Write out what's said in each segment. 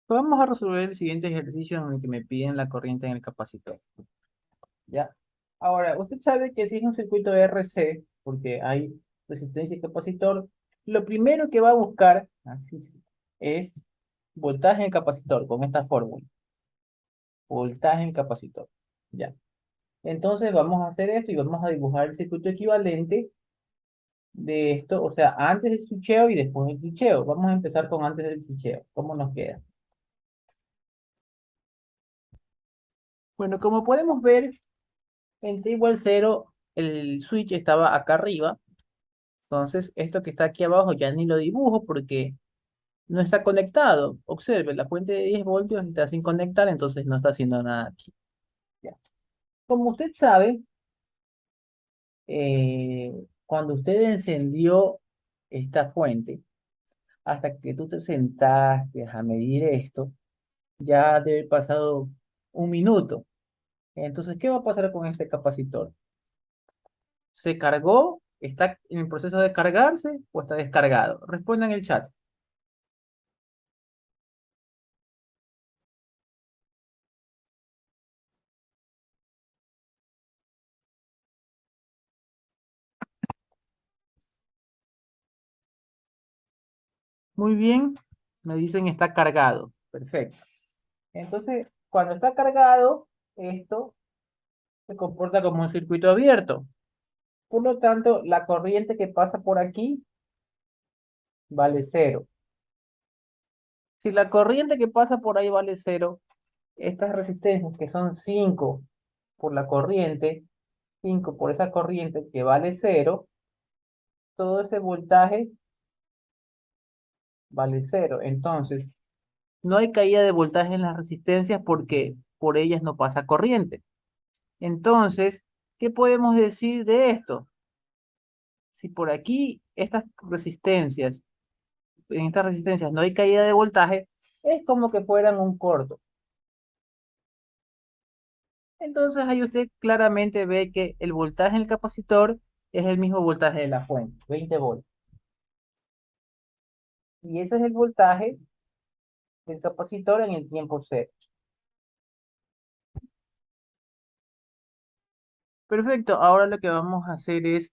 Vamos a resolver el siguiente ejercicio en el que me piden la corriente en el capacitor. ¿Ya? Ahora, usted sabe que si es un circuito RC, porque hay resistencia y capacitor, lo primero que va a buscar es voltaje en el capacitor con esta fórmula. Voltaje en el capacitor. ¿Ya? Entonces vamos a hacer esto y vamos a dibujar el circuito equivalente de esto, o sea, antes del switcheo y después del switcheo. Vamos a empezar con antes del switcheo. ¿Cómo nos queda? Bueno, como podemos ver, en t igual 0, el switch estaba acá arriba. Entonces, esto que está aquí abajo ya ni lo dibujo porque no está conectado. Observe, la fuente de 10 voltios está sin conectar, entonces no está haciendo nada aquí. Ya. Como usted sabe, cuando usted encendió esta fuente, hasta que tú te sentaste a medir esto, ya debe haber pasado un minuto. Entonces, ¿qué va a pasar con este capacitor? ¿Se cargó? ¿Está en el proceso de cargarse o está descargado? Respondan en el chat. Muy bien, me dicen está cargado. Perfecto. Entonces, cuando está cargado, esto se comporta como un circuito abierto. Por lo tanto, la corriente que pasa por aquí vale cero. Si la corriente que pasa por ahí vale cero, estas resistencias que son 5 por la corriente, 5 por esa corriente que vale cero, todo ese voltaje vale cero. Entonces, no hay caída de voltaje en las resistencias porque por ellas no pasa corriente. Entonces, ¿qué podemos decir de esto? Si por aquí en estas resistencias no hay caída de voltaje, es como que fueran un corto. Entonces ahí usted claramente ve que el voltaje en el capacitor es el mismo voltaje de la fuente, 20 volts. Y ese es el voltaje del capacitor en el tiempo cero. Perfecto, ahora lo que vamos a hacer es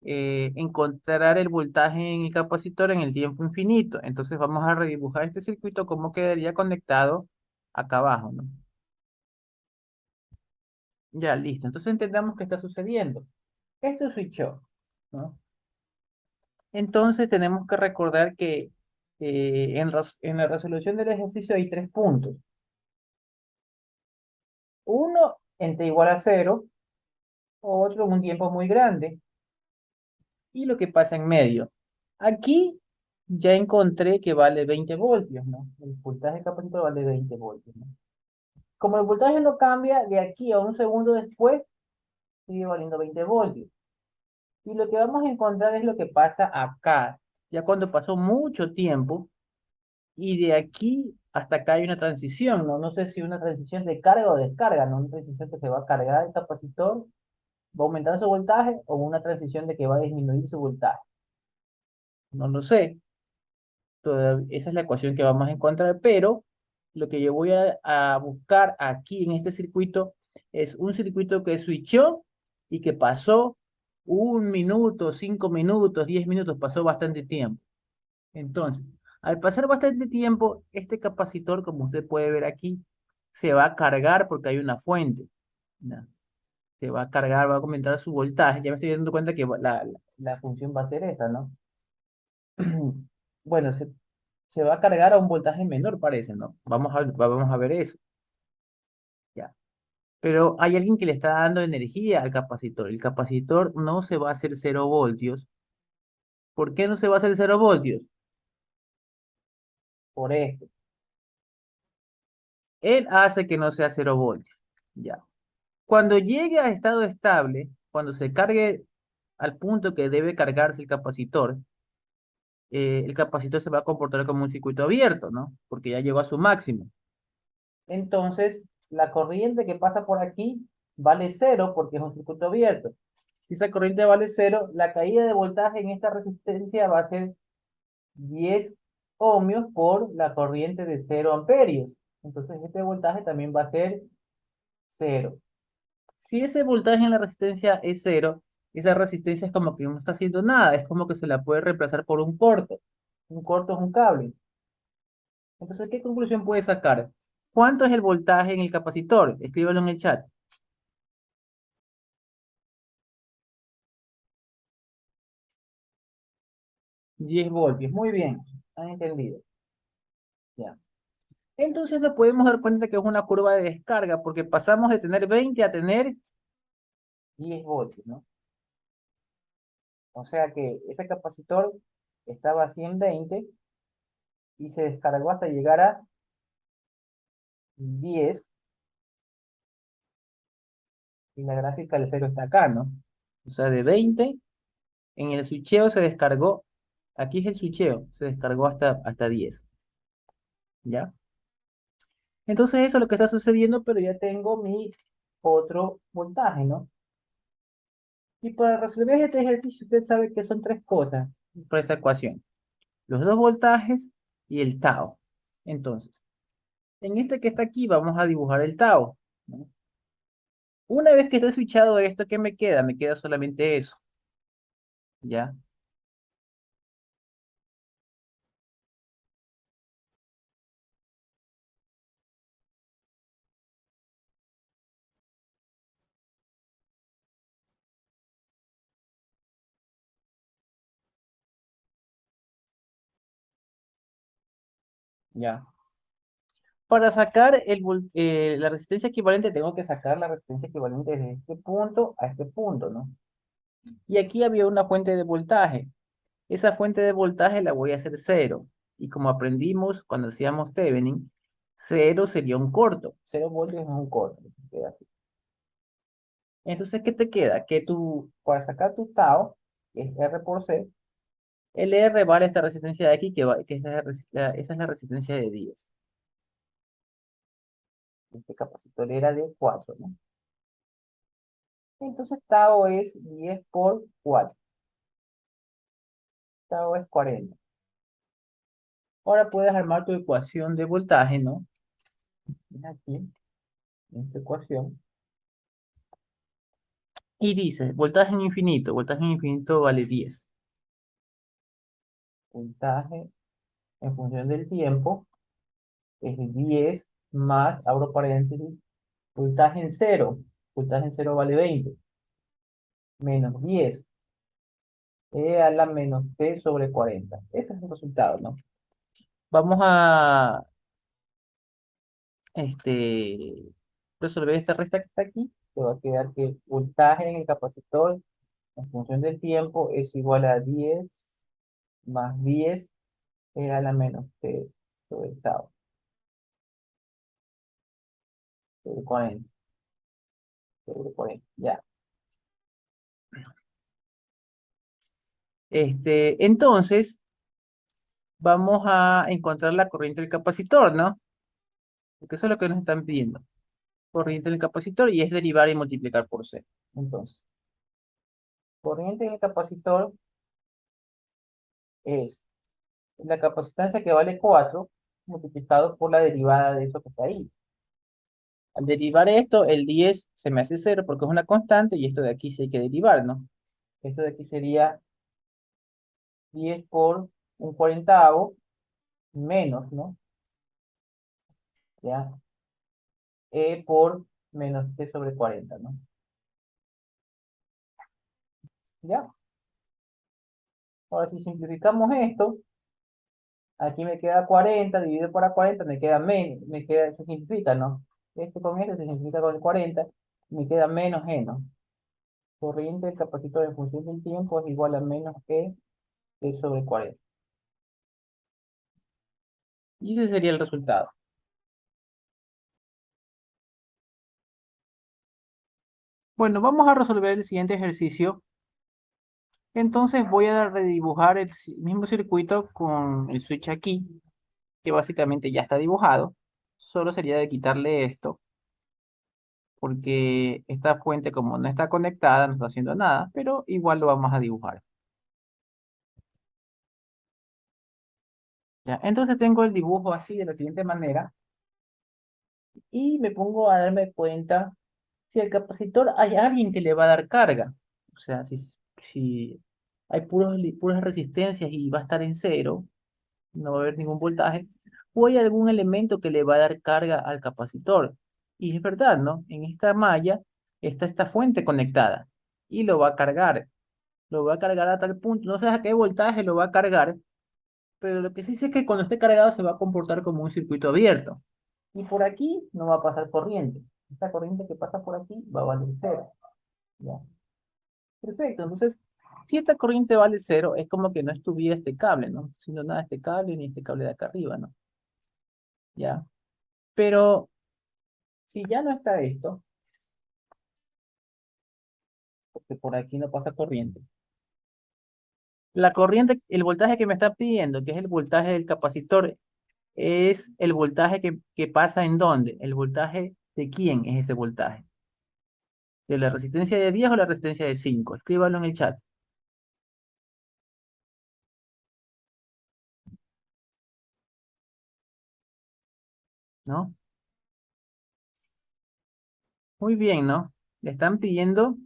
encontrar el voltaje en el capacitor en el tiempo infinito. Entonces vamos a redibujar este circuito como quedaría conectado acá abajo, ¿no? Ya, listo. Entonces entendamos qué está sucediendo. Esto es switch off, ¿no? Entonces tenemos que recordar que en la resolución del ejercicio hay tres puntos. Uno en t igual a cero, otro en un tiempo muy grande, y lo que pasa en medio. Aquí ya encontré que vale 20 voltios, ¿no? El voltaje capacitor vale 20 voltios, ¿no? Como el voltaje no cambia, de aquí a un segundo después, sigue valiendo 20 voltios. Y lo que vamos a encontrar es lo que pasa acá, ya cuando pasó mucho tiempo, y de aquí hasta acá hay una transición, ¿no? No sé si una transición de carga o descarga, ¿no? Una transición que se va a cargar el capacitor, va a aumentar su voltaje, o una transición de que va a disminuir su voltaje. No lo sé. Esa es la ecuación que vamos a encontrar, pero lo que yo voy a buscar aquí en este circuito es un circuito que switchó y que pasó un minuto, 5 minutos, 10 minutos, pasó bastante tiempo. Entonces, al pasar bastante tiempo, este capacitor, como usted puede ver aquí, se va a cargar porque hay una fuente, ¿no? Se va a cargar, va a aumentar su voltaje. Ya me estoy dando cuenta que la función va a ser esta, ¿no? Bueno, se va a cargar a un voltaje menor, parece, ¿no? Vamos a ver eso, ya. Pero hay alguien que le está dando energía al capacitor. El capacitor no se va a hacer 0 voltios. ¿Por qué no se va a hacer 0 voltios? Por esto. Él hace que no sea 0 voltios, ya. Cuando llegue a estado estable, cuando se cargue al punto que debe cargarse el capacitor se va a comportar como un circuito abierto, ¿no? Porque ya llegó a su máximo. Entonces, la corriente que pasa por aquí vale cero porque es un circuito abierto. Si esa corriente vale cero, la caída de voltaje en esta resistencia va a ser 10 ohmios por la corriente de 0 amperios. Entonces este voltaje también va a ser cero. Si ese voltaje en la resistencia es cero, esa resistencia es como que no está haciendo nada, es como que se la puede reemplazar por un corto. Un corto es un cable. Entonces, ¿qué conclusión puede sacar? ¿Cuánto es el voltaje en el capacitor? Escríbalo en el chat. 10 voltios. Muy bien. ¿Han entendido? Ya. Entonces nos podemos dar cuenta que es una curva de descarga porque pasamos de tener 20 a tener 10 voltios, ¿no? O sea que ese capacitor estaba a 120 y se descargó hasta llegar a 10 y la gráfica del cero está acá, ¿no? O sea, de 20 en el switcheo se descargó, aquí es el switcheo, se descargó hasta 10, ¿ya? Entonces eso es lo que está sucediendo, pero ya tengo mi otro voltaje, ¿no? Y para resolver este ejercicio, usted sabe que son tres cosas por esa ecuación. Los dos voltajes y el tau. Entonces, en este que está aquí vamos a dibujar el tau, ¿no? Una vez que esté switchado esto, ¿qué me queda? Me queda solamente eso, ¿ya? ¿Ya? Para sacar la resistencia equivalente, tengo que sacar la resistencia equivalente desde este punto a este punto, ¿no? Y aquí había una fuente de voltaje. Esa fuente de voltaje la voy a hacer cero. Y como aprendimos cuando hacíamos Thevenin, cero sería un corto. 0 voltios es un corto. Queda así. Entonces, ¿qué te queda? Que tú, para sacar tu tau, que es R por C, el R vale esta resistencia de aquí, que es esa es la resistencia de 10. Este capacitor era de 4, ¿no? Entonces tau es 10 por 4. Tau es 40. Ahora puedes armar tu ecuación de voltaje, ¿no? Aquí, en esta ecuación. Y dice, voltaje en infinito vale 10. Voltaje en función del tiempo es 10 más, abro paréntesis, voltaje en cero. Voltaje en cero vale 20. Menos 10. E a la menos t sobre 40. Ese es el resultado, ¿no? Vamos a este, resolver esta resta que está aquí. Te va a quedar que el voltaje en el capacitor en función del tiempo es igual a 10 más 10 e a la menos t sobre tau sobre 40. Sobre 40. Ya. Entonces, vamos a encontrar la corriente del capacitor, ¿no? Porque eso es lo que nos están pidiendo. Corriente del capacitor y es derivar y multiplicar por C. Entonces, corriente en el capacitor es la capacitancia que vale 4 multiplicado por la derivada de eso que está ahí. Al derivar esto, el 10 se me hace cero porque es una constante y esto de aquí sí hay que derivar, ¿no? Esto de aquí sería 10 por un cuarentavo menos, ¿no? ¿Ya? E por menos t sobre 40, ¿no? ¿Ya? Ahora si simplificamos esto, aquí me queda 40, dividido por a 40, me queda menos, se simplifica, ¿no? Este con este se simplifica con el 40, me queda menos e, ¿no? Corriente del capacitor en función del tiempo es igual a menos e sobre 40. Y ese sería el resultado. Bueno, vamos a resolver el siguiente ejercicio. Entonces voy a redibujar el mismo circuito con el switch aquí, que básicamente ya está dibujado. Solo sería de quitarle esto, porque esta fuente como no está conectada, no está haciendo nada, pero igual lo vamos a dibujar. ¿Ya? Entonces tengo el dibujo así de la siguiente manera y me pongo a darme cuenta si el capacitor hay alguien que le va a dar carga. O sea, si hay puras resistencias y va a estar en cero, no va a haber ningún voltaje, o hay algún elemento que le va a dar carga al capacitor. Y es verdad, ¿no? En esta malla está esta fuente conectada y lo va a cargar a tal punto, no sé a qué voltaje lo va a cargar, pero lo que sí sé es que cuando esté cargado se va a comportar como un circuito abierto. Y por aquí no va a pasar corriente. Esta corriente que pasa por aquí va a valer cero. ¿Ya? Perfecto. Entonces, si esta corriente vale cero, es como que no estuviera este cable, ¿no? Sino nada este cable ni este cable de acá arriba, ¿no? ¿Ya? Pero si ya no está esto, porque por aquí no pasa corriente, la corriente, el voltaje que me está pidiendo, que es el voltaje del capacitor, es el voltaje que pasa en dónde. ¿El voltaje de quién es ese voltaje? ¿De la resistencia de 10 o la resistencia de 5? Escríbalo en el chat, ¿no? Muy bien, ¿no? Le están pidiendo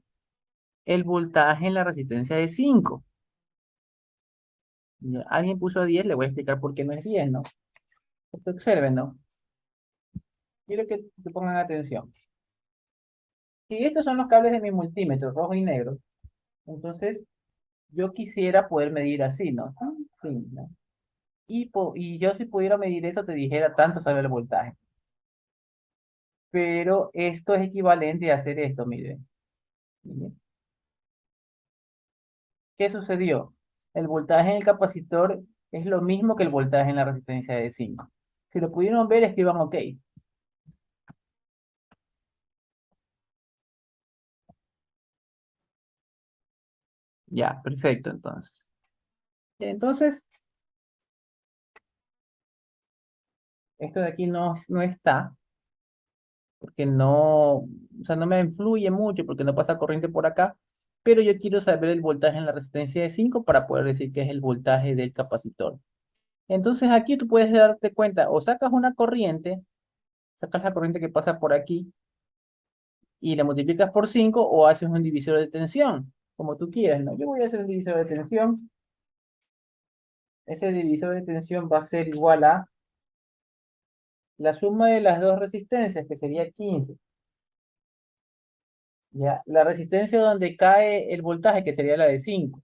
el voltaje en la resistencia de 5. Ya, alguien puso 10, le voy a explicar por qué no es 10, ¿no? Porque observen, ¿no? Quiero que pongan atención. Si estos son los cables de mi multímetro, rojo y negro, entonces yo quisiera poder medir así, ¿no? Sí, ¿no? Y yo si pudiera medir eso, te dijera tanto sale el voltaje. Pero esto es equivalente a hacer esto, miren. Miren. ¿Qué sucedió? El voltaje en el capacitor es lo mismo que el voltaje en la resistencia de 5. Si lo pudieron ver, escriban OK. Ya, perfecto, entonces. Entonces, esto de aquí no está, porque no, o sea, no me influye mucho, porque no pasa corriente por acá, pero yo quiero saber el voltaje en la resistencia de 5 para poder decir que es el voltaje del capacitor. Entonces aquí tú puedes darte cuenta, o sacas una corriente, sacas la corriente que pasa por aquí y la multiplicas por 5 o haces un divisor de tensión, como tú quieras, ¿no? Yo voy a hacer un divisor de tensión. Ese divisor de tensión va a ser igual a la suma de las dos resistencias, que sería 15. Ya, la resistencia donde cae el voltaje, que sería la de 5,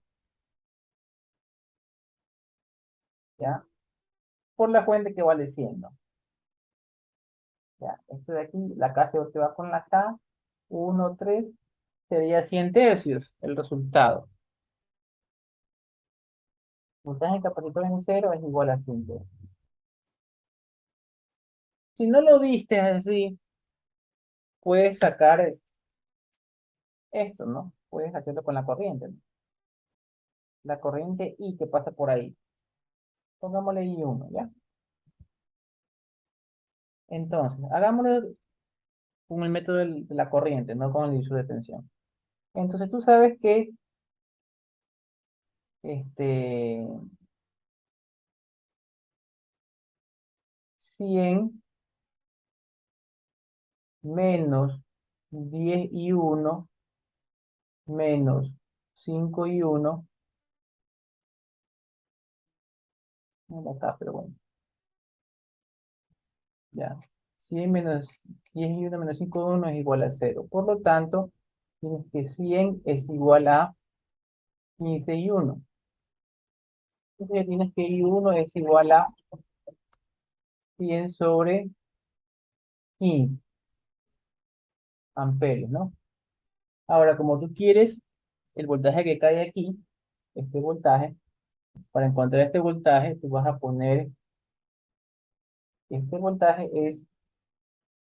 ¿ya? Por la fuente que vale 100, ¿no? Ya, esto de aquí, la K se va con la K, 1, 3, sería 100 tercios el resultado. Voltaje en capacitor en cero es igual a 100 tercios. Si no lo viste así, puedes sacar esto, ¿no? Puedes hacerlo con la corriente, ¿no? La corriente I que pasa por ahí. Pongámosle I1, ¿ya? Entonces, hagámoslo con el método de la corriente, no con el divisor de tensión. Entonces, tú sabes que este, 100 menos 10 y 1 menos 5 y 1, no acá, pero bueno, ya. 100 menos 10 y 1 menos 5 y 1 es igual a cero. Por lo tanto, tienes que 100 es igual a 15 y 1. Entonces ya tienes que I1 es igual a 100 sobre 15 amperios, ¿no? Ahora, como tú quieres el voltaje que cae aquí, este voltaje, para encontrar este voltaje, tú vas a poner, este voltaje es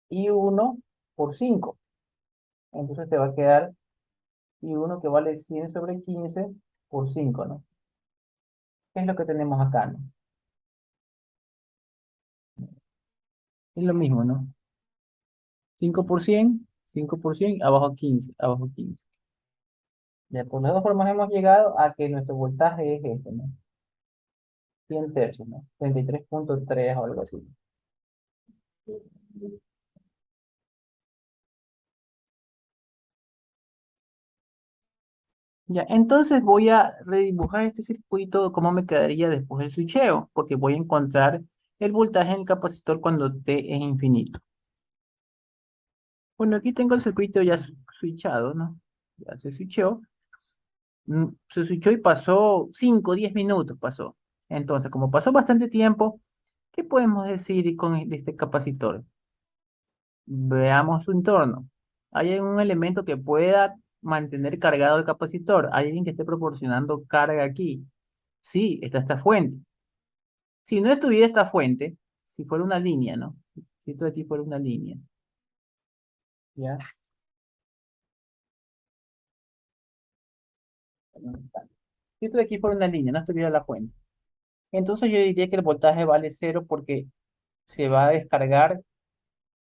I1 por 5. Entonces te va a quedar I1 que vale 100 sobre 15 por 5, ¿no? ¿Qué es lo que tenemos acá, no? Es lo mismo, ¿no? 5 por 100, abajo 15, abajo 15. Ya, por las dos formas hemos llegado a que nuestro voltaje es este, ¿no? 100 tercios, ¿no? 33.3 o algo así. Ya, entonces voy a redibujar este circuito, cómo me quedaría después del switcheo, porque voy a encontrar el voltaje en el capacitor cuando T es infinito. Bueno, aquí tengo el circuito ya switchado, ¿no? Ya se switchó. Se switchó y pasó 5, 10 minutos pasó. Entonces, como pasó bastante tiempo, ¿qué podemos decir con este capacitor? Veamos su entorno. ¿Hay algún elemento que pueda mantener cargado el capacitor? ¿Hay alguien que esté proporcionando carga aquí? Sí, está esta fuente. Si no estuviera esta fuente, si fuera una línea, ¿no? Si esto de aquí fuera una línea, ¿ya? Si esto de aquí fuera una línea, no estuviera la fuente. Entonces yo diría que el voltaje vale cero porque se va a descargar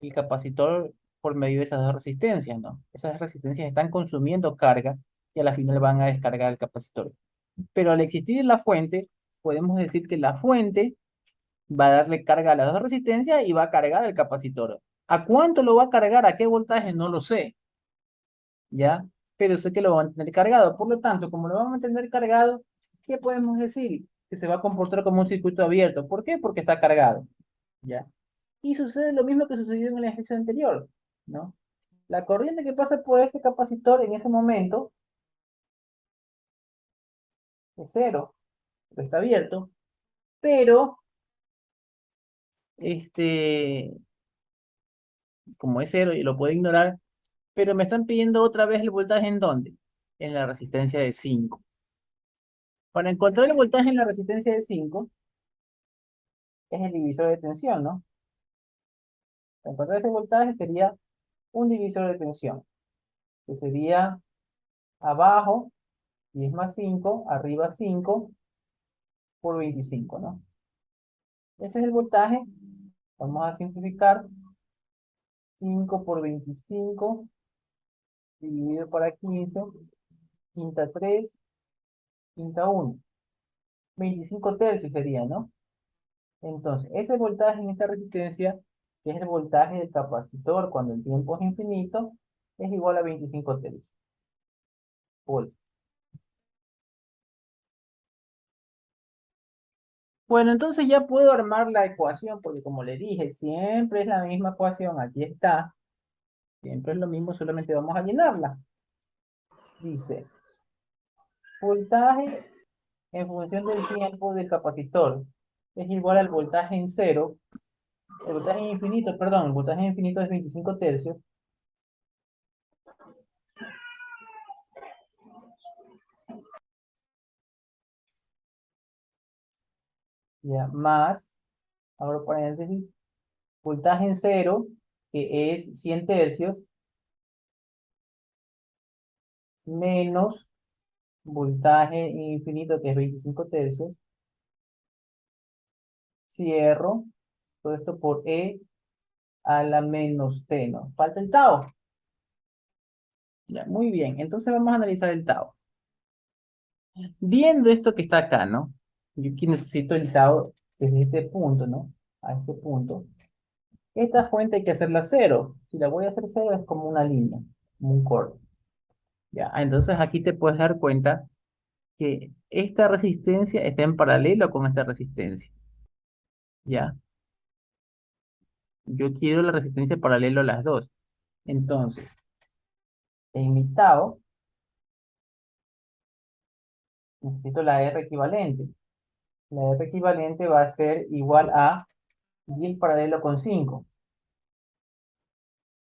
el capacitor por medio de esas dos resistencias, ¿no? Esas resistencias están consumiendo carga y a la final van a descargar el capacitor. Pero al existir la fuente, podemos decir que la fuente va a darle carga a las dos resistencias y va a cargar el capacitor. ¿A cuánto lo va a cargar? ¿A qué voltaje? No lo sé, ¿ya? Pero sé que lo va a mantener cargado. Por lo tanto, como lo va a mantener cargado, ¿qué podemos decir? Que se va a comportar como un circuito abierto. ¿Por qué? Porque está cargado, ¿ya? Y sucede lo mismo que sucedió en el ejercicio anterior, ¿no? La corriente que pasa por ese capacitor en ese momento es cero, porque está abierto, pero este, como es cero y lo puedo ignorar, pero me están pidiendo otra vez el voltaje ¿en dónde? En la resistencia de 5. Para encontrar el voltaje en la resistencia de 5 es el divisor de tensión, ¿no? Para encontrar ese voltaje sería un divisor de tensión, que sería abajo 10 más 5, arriba 5 por 25, ¿no? Ese es el voltaje. Vamos a simplificar. 5 por 25 dividido para 15, quinta 3, quinta 1. 25 tercios sería, ¿no? Entonces, ese voltaje en esta resistencia, que es el voltaje del capacitor cuando el tiempo es infinito, es igual a 25 tercios. Volts. Bueno, entonces ya puedo armar la ecuación, porque como le dije, siempre es la misma ecuación, aquí está, siempre es lo mismo, solamente vamos a llenarla. Dice, voltaje en función del tiempo del capacitor es igual al voltaje en cero. El voltaje infinito, perdón, el voltaje infinito es 25 tercios, ya, más, abro paréntesis, voltaje en cero, que es 100 tercios, menos voltaje infinito, que es 25 tercios, cierro, todo esto por E a la menos T, ¿no? Falta el tau. Ya, muy bien, entonces vamos a analizar el tau. Viendo esto que está acá, ¿no? Yo aquí necesito el tau desde este punto, ¿no? A este punto. Esta fuente hay que hacerla cero. Si la voy a hacer cero es como una línea, como un corte. Ya, entonces aquí te puedes dar cuenta que esta resistencia está en paralelo con esta resistencia. Ya, yo quiero la resistencia paralelo a las dos. Entonces, en mi tau necesito la R equivalente. La R equivalente va a ser igual a 10 paralelo con 5.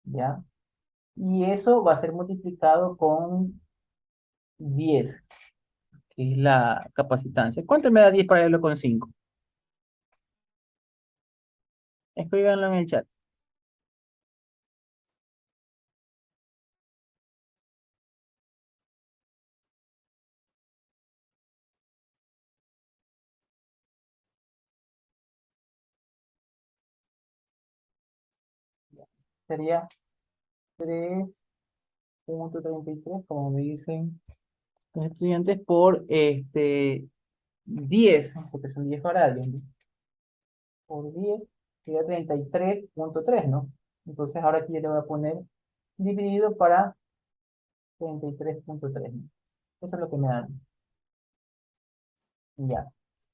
¿Ya? Y eso va a ser multiplicado con 10, que es la capacitancia. ¿Cuánto me da 10 paralelo con 5? Escríbanlo en el chat. Sería 3.33, como me dicen los estudiantes, por 10, porque son 10 faradios, ¿no? Por 10 sería 33.3, ¿no? Entonces ahora aquí yo le voy a poner dividido para 33.3, ¿no? Eso es lo que me dan. Ya.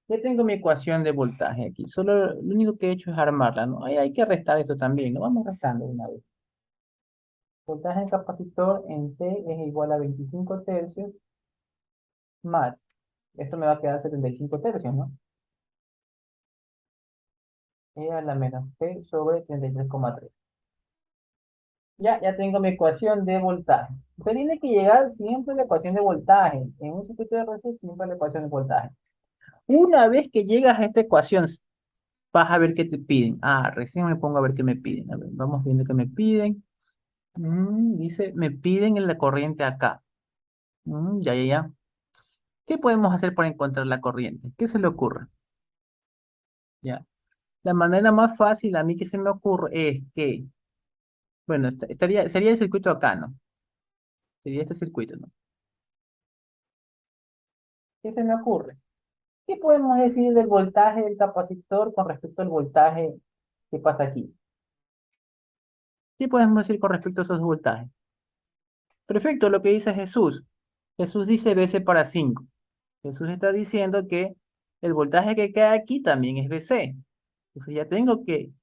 Ya tengo mi ecuación de voltaje aquí. Solo lo único que he hecho es armarla, ¿no? Ahí hay que restar esto también, ¿no? Vamos restando una vez. Voltaje en capacitor en T es igual a 25 tercios más. Esto me va a quedar 75 tercios, ¿no? E a la menos T sobre 33,3. Ya tengo mi ecuación de voltaje. Usted tiene que llegar siempre a la ecuación de voltaje. En un circuito de RC siempre a la ecuación de voltaje. Una vez que llegas a esta ecuación, vas a ver qué te piden. Ah, recién me pongo a ver qué me piden. A ver, vamos viendo qué me piden. Dice, me piden en la corriente acá. Ya. ¿Qué podemos hacer para encontrar la corriente? ¿Qué se le ocurre? Ya. La manera más fácil a mí que se me ocurre es que, bueno, sería el circuito acá, ¿no? Sería este circuito, ¿no? ¿Qué se me ocurre? ¿Qué podemos decir del voltaje del capacitor con respecto al voltaje que pasa aquí? ¿Qué podemos decir con respecto a esos voltajes? Perfecto, lo que dice Jesús. Jesús dice BC para 5. Jesús está diciendo que el voltaje que cae aquí también es BC. Entonces yo tengo que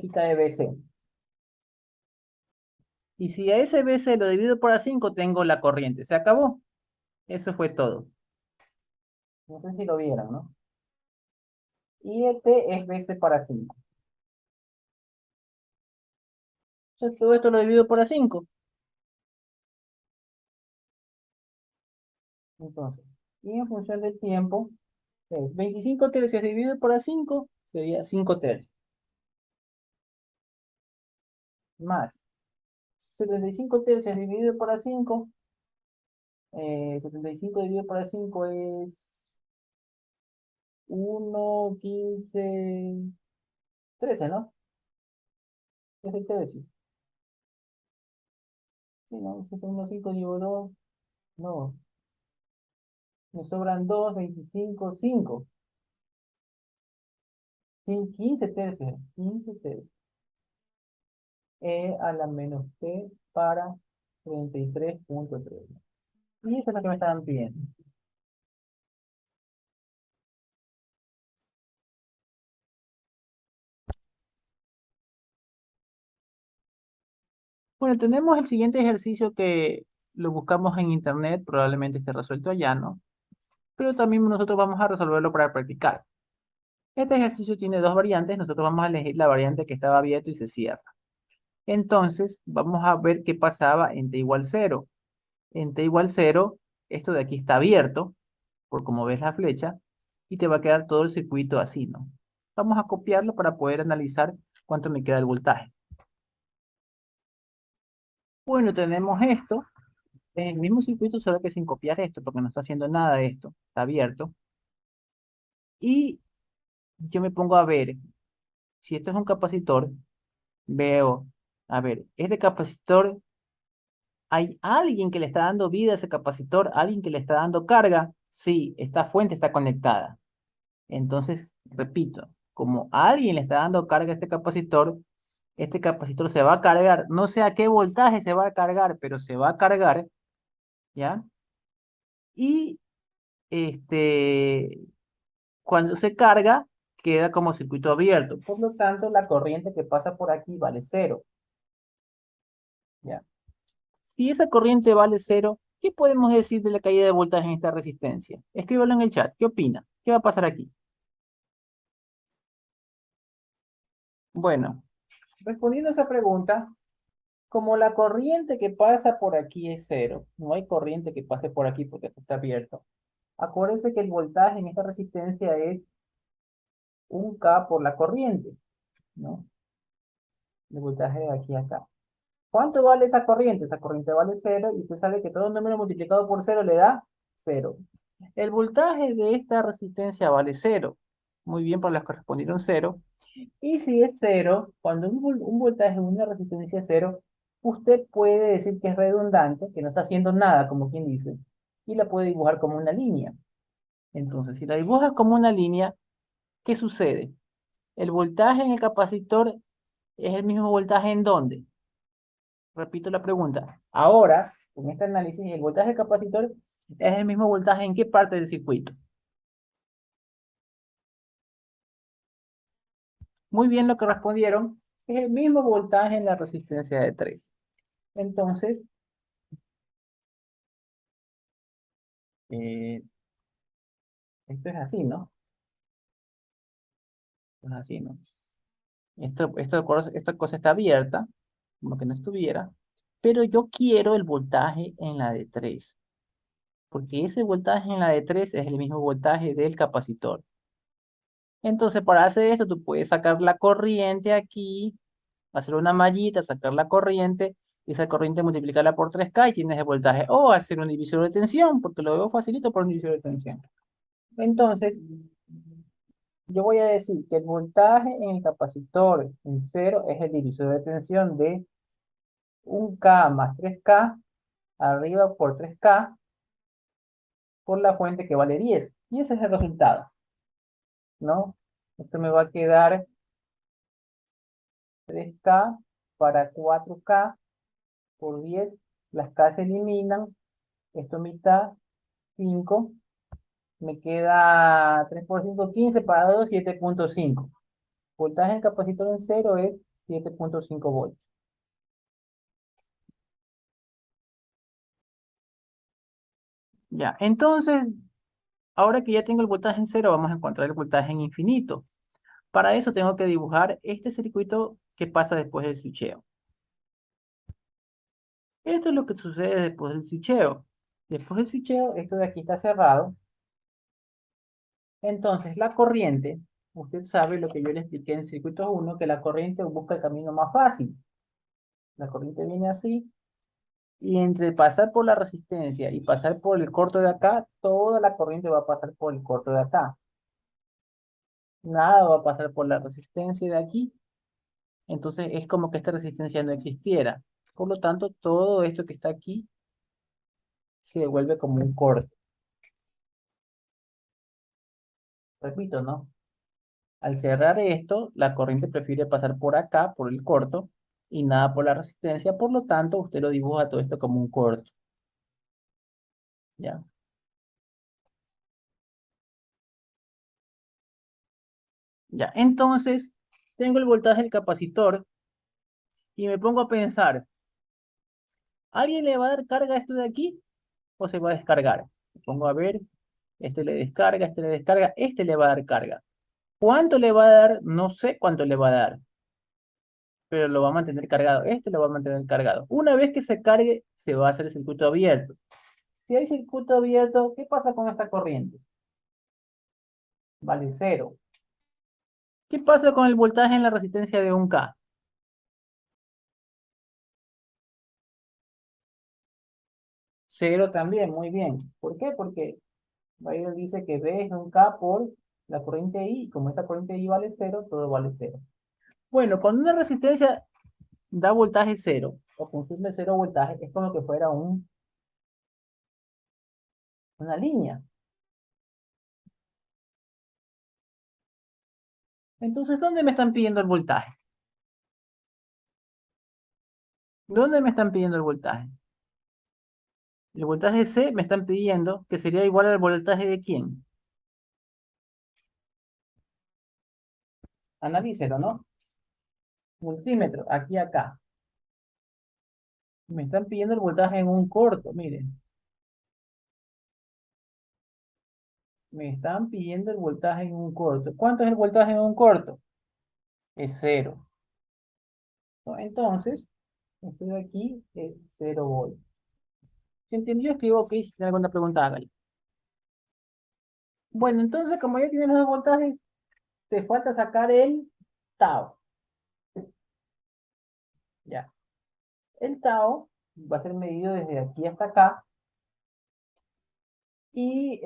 quitar BC. Y si a ese BC lo divido por A5, tengo la corriente. ¿Se acabó? Eso fue todo. No sé si lo vieron, ¿no? Y este es BC para 5. Entonces todo esto lo divido por A5. Entonces, y en función del tiempo, es 25 tercios dividido por A5 sería 5 tercios. Más 75 tercios dividido por A5. 75 dividido por A5 es 1,15, 13, ¿no? 13 tercios. Sí, ¿no? 1,5 dividido 2, no. Me sobran 2, 25, 5. 15 tercios. 15 tercios. E a la menos T para 33.3. Y eso es lo que me estaban pidiendo. Bueno, tenemos el siguiente ejercicio que lo buscamos en internet, probablemente esté resuelto allá, ¿no? Pero también nosotros vamos a resolverlo para practicar. Este ejercicio tiene dos variantes, nosotros vamos a elegir la variante que estaba abierto y se cierra. Entonces, vamos a ver qué pasaba en t igual 0. En t igual 0, esto de aquí está abierto, por como ves la flecha, y te va a quedar todo el circuito así, ¿no? Vamos a copiarlo para poder analizar cuánto me queda el voltaje. Bueno, tenemos esto, en el mismo circuito, solo que sin copiar esto, porque no está haciendo nada de esto, está abierto. Y yo me pongo a ver, si esto es un capacitor, veo, a ver, este capacitor, ¿hay alguien que le está dando vida a ese capacitor? ¿Alguien que le está dando carga? Sí, esta fuente está conectada. Entonces, repito, como a alguien le está dando carga a este capacitor se va a cargar, no sé a qué voltaje se va a cargar, pero se va a cargar, ¿ya? Y este, cuando se carga, queda como circuito abierto. Por lo tanto, la corriente que pasa por aquí vale cero, ¿ya? Si esa corriente vale cero, ¿qué podemos decir de la caída de voltaje en esta resistencia? Escríbalo en el chat. ¿Qué opina? ¿Qué va a pasar aquí? Bueno, respondiendo a esa pregunta, como la corriente que pasa por aquí es cero, no hay corriente que pase por aquí porque esto está abierto. Acuérdense que el voltaje en esta resistencia es 1K por la corriente, ¿no? El voltaje de aquí a acá. ¿Cuánto vale esa corriente? Esa corriente vale cero y usted sabe que todo número multiplicado por cero le da cero. El voltaje de esta resistencia vale cero. Muy bien, para los que respondieron cero. Y si es cero, cuando un voltaje en una resistencia es cero, usted puede decir que es redundante, que no está haciendo nada, como quien dice, y la puede dibujar como una línea. Entonces, si la dibujas como una línea, ¿qué sucede? El voltaje en el capacitor es el mismo voltaje ¿en dónde? Repito la pregunta. Ahora, con este análisis, el voltaje del capacitor es el mismo voltaje ¿en qué parte del circuito? Muy bien lo que respondieron. Es el mismo voltaje en la resistencia de 3. Entonces, eh, esto es así, ¿no? Esto es así, ¿no? Esta cosa está abierta, como que no estuviera, pero yo quiero el voltaje en la de 3, porque ese voltaje en la de 3 es el mismo voltaje del capacitor. Entonces, para hacer esto, tú puedes sacar la corriente aquí, hacer una mallita, sacar la corriente, y esa corriente multiplicarla por 3K y tienes el voltaje. O hacer un divisor de tensión, porque lo veo facilito por un divisor de tensión. Entonces, yo voy a decir que el voltaje en el capacitor en cero es el divisor de tensión de 1K más 3K arriba por 3K por la fuente que vale 10. Y ese es el resultado, ¿no? Esto me va a quedar 3K para 4K por 10. Las K se eliminan. Esto mitad, 5. Me queda 3 por 5, 15 para 2, 7,5. Voltaje en capacitor en cero es 7,5 voltios. Ya, entonces, ahora que ya tengo el voltaje en cero, vamos a encontrar el voltaje en infinito. Para eso tengo que dibujar este circuito que pasa después del switcheo. Esto es lo que sucede después del switcheo. Después del switcheo, esto de aquí está cerrado. Entonces, la corriente, usted sabe lo que yo le expliqué en circuito 1, que la corriente busca el camino más fácil. La corriente viene así, y entre pasar por la resistencia y pasar por el corto de acá, toda la corriente va a pasar por el corto de acá. Nada va a pasar por la resistencia de aquí. Entonces, es como que esta resistencia no existiera. Por lo tanto, todo esto que está aquí se devuelve como un corte. Repito, ¿no? Al cerrar esto, la corriente prefiere pasar por acá, por el corto, y nada por la resistencia. Por lo tanto, usted lo dibuja todo esto como un corto. ¿Ya? Ya. Entonces, tengo el voltaje del capacitor y me pongo a pensar, ¿alguien le va a dar carga a esto de aquí o se va a descargar? Me pongo a ver, este le descarga, este le va a dar carga. ¿Cuánto le va a dar? No sé cuánto le va a dar, pero lo va a mantener cargado. Este lo va a mantener cargado. Una vez que se cargue, se va a hacer el circuito abierto. Si hay circuito abierto, ¿qué pasa con esta corriente? Vale cero. ¿Qué pasa con el voltaje en la resistencia de 1K? Cero también, muy bien. ¿Por qué? Porque Bayer dice que V es 1K por la corriente I. Como esta corriente I vale cero, todo vale cero. Bueno, cuando una resistencia da voltaje cero o consume cero voltaje, es como que fuera una línea. Entonces, ¿dónde me están pidiendo el voltaje? ¿Dónde me están pidiendo el voltaje? El voltaje C me están pidiendo que sería igual al voltaje de quién. Analícelo, ¿no? Multímetro, aquí, acá. Me están pidiendo el voltaje en un corto, miren. Me están pidiendo el voltaje en un corto. ¿Cuánto es el voltaje en un corto? Es cero, ¿no? Entonces, esto de aquí es 0 volts. ¿Se entendió? Escribo ok, si tiene alguna pregunta, hágale. Bueno, entonces, como ya tienes los dos voltajes, te falta sacar el tau. Ya. El tau va a ser medido desde aquí hasta acá. Y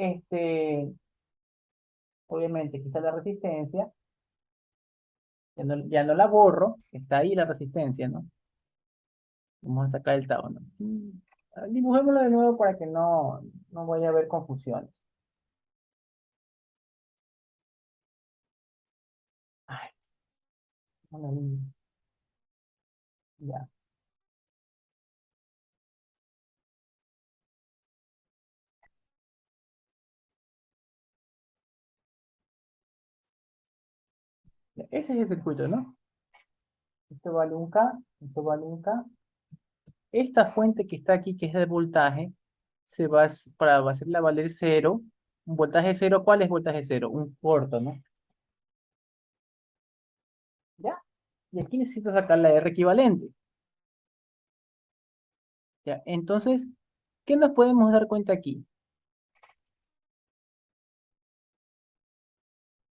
obviamente, aquí está la resistencia. Ya no la borro. Está ahí la resistencia, ¿no? Vamos a sacar el tau, ¿no? Dibujémoslo de nuevo para que no vaya a haber confusiones. Una línea. Ya. Ese es el circuito, ¿no? Esto vale un K, esto vale un K. Esta fuente que está aquí, que es de voltaje, para hacerla valer cero. Un voltaje cero, ¿cuál es voltaje cero? Un corto, ¿no? ¿Ya? Y aquí necesito sacar la R equivalente. ¿Ya? Entonces, ¿qué nos podemos dar cuenta aquí?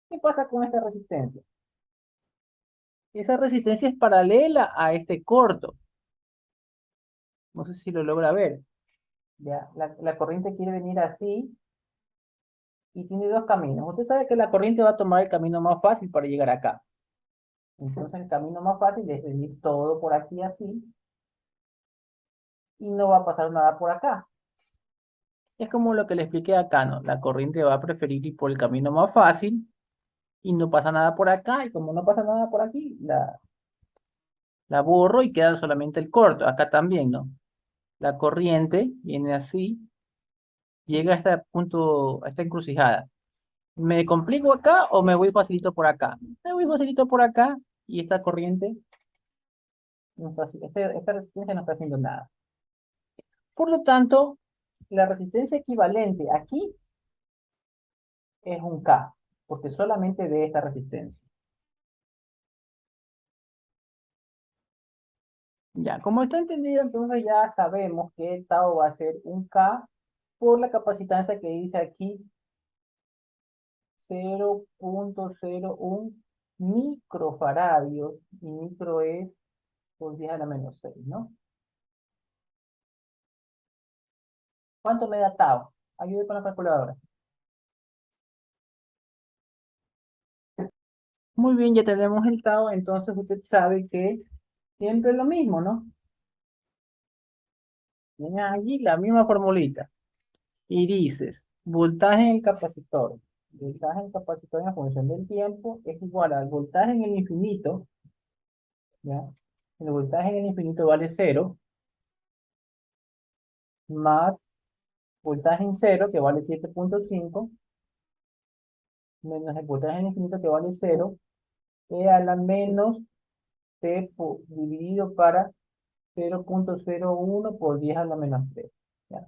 ¿Qué pasa con esta resistencia? Esa resistencia es paralela a este corto. No sé si lo logra ver. ¿Ya? La corriente quiere venir así y tiene dos caminos. Usted sabe que la corriente va a tomar el camino más fácil para llegar acá. Entonces el camino más fácil es venir todo por aquí así y no va a pasar nada por acá. Es como lo que le expliqué acá, ¿no? La corriente va a preferir ir por el camino más fácil y no pasa nada por acá. Y como no pasa nada por aquí, la borro y queda solamente el corto. Acá también, ¿no? La corriente viene así, llega a este punto, a esta encrucijada. ¿Me complico acá o me voy facilito por acá? Me voy facilito por acá y esta corriente, no está, esta resistencia no está haciendo nada. Por lo tanto, la resistencia equivalente aquí es un K, porque solamente ve esta resistencia. Ya, como está entendido, entonces ya sabemos que el tau va a ser un K por la capacitancia que dice aquí 0,01 microfaradios, y micro es por 10 a la menos 6, ¿no? ¿Cuánto me da tau? Ayude con la calculadora. Muy bien, ya tenemos el tau, entonces usted sabe que siempre es lo mismo, ¿no? Tienes allí la misma formulita. Y dices, voltaje en el capacitor. Voltaje en el capacitor en función del tiempo es igual al voltaje en el infinito, ¿ya? El voltaje en el infinito vale cero, más voltaje en cero, que vale 7,5, menos el voltaje en el infinito, que vale cero, e a la menos t dividido para 0,01 por 10 a la menos 3. ¿Ya?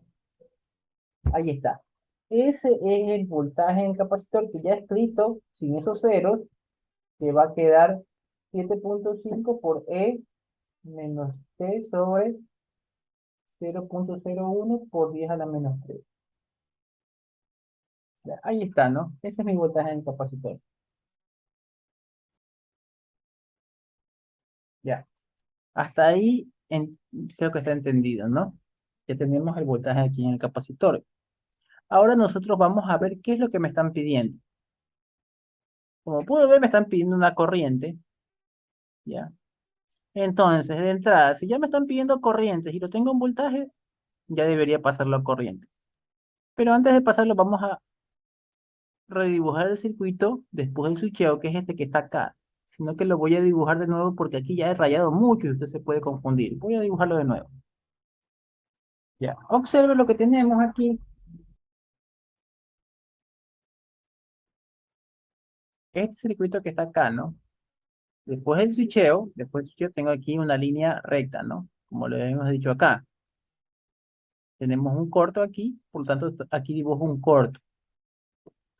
Ahí está. Ese es el voltaje en el capacitor que ya escrito, sin esos ceros, que va a quedar 7,5 por E menos T sobre 0,01 por 10 a la menos 3. Ya, ahí está, ¿no? Ese es mi voltaje en el capacitor. Ya. Hasta ahí creo que está entendido, ¿no? Ya tenemos el voltaje aquí en el capacitor. Ahora nosotros vamos a ver qué es lo que me están pidiendo. Como puedo ver, me están pidiendo una corriente, ¿ya? Entonces, de entrada, si ya me están pidiendo corrientes y lo tengo en voltaje, ya debería pasarlo a corriente. Pero antes de pasarlo, vamos a redibujar el circuito después del switcheo, que es este que está acá. Sino que lo voy a dibujar de nuevo porque aquí ya he rayado mucho y usted se puede confundir. Voy a dibujarlo de nuevo. Ya, observe lo que tenemos aquí. Este circuito que está acá, ¿no? Después del switcheo tengo aquí una línea recta, ¿no? Como lo hemos dicho acá. Tenemos un corto aquí, por lo tanto aquí dibujo un corto.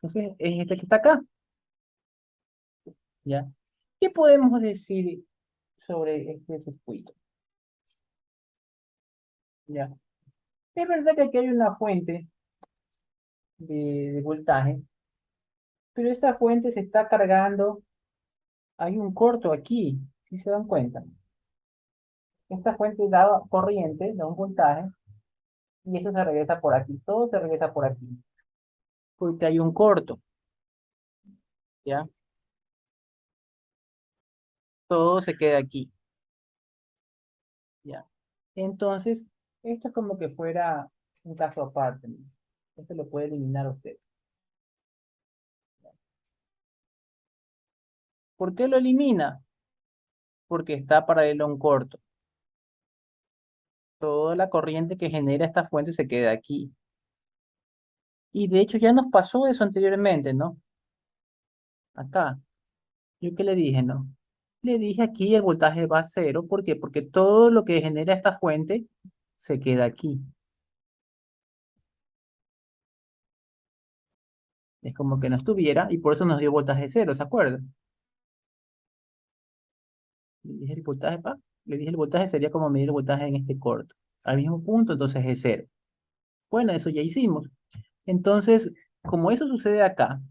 Entonces es este que está acá, ¿ya? ¿Qué podemos decir sobre este circuito? ¿Ya? Es verdad que aquí hay una fuente de voltaje, pero esta fuente se está cargando. Hay un corto aquí, si se dan cuenta. Esta fuente da corriente, da un voltaje, y eso se regresa por aquí. Todo se regresa por aquí, porque hay un corto, ¿ya? Todo se queda aquí, ¿ya? Entonces, esto es como que fuera un caso aparte, ¿no? Esto lo puede eliminar usted. ¿Por qué lo elimina? porque está paralelo a un corto. Toda la corriente que genera esta fuente se queda aquí. Y de hecho ya nos pasó eso anteriormente, ¿no? Acá. ¿Yo qué le dije, no? Le dije aquí el voltaje va a cero. ¿Por qué? Porque todo lo que genera esta fuente se queda aquí. Es como que no estuviera y por eso nos dio voltaje cero, ¿se acuerdan? Le dije el voltaje, le dije el voltaje sería como medir el voltaje en este corto. Al mismo punto, entonces es cero. Bueno, eso ya hicimos. Entonces, como eso sucede acá,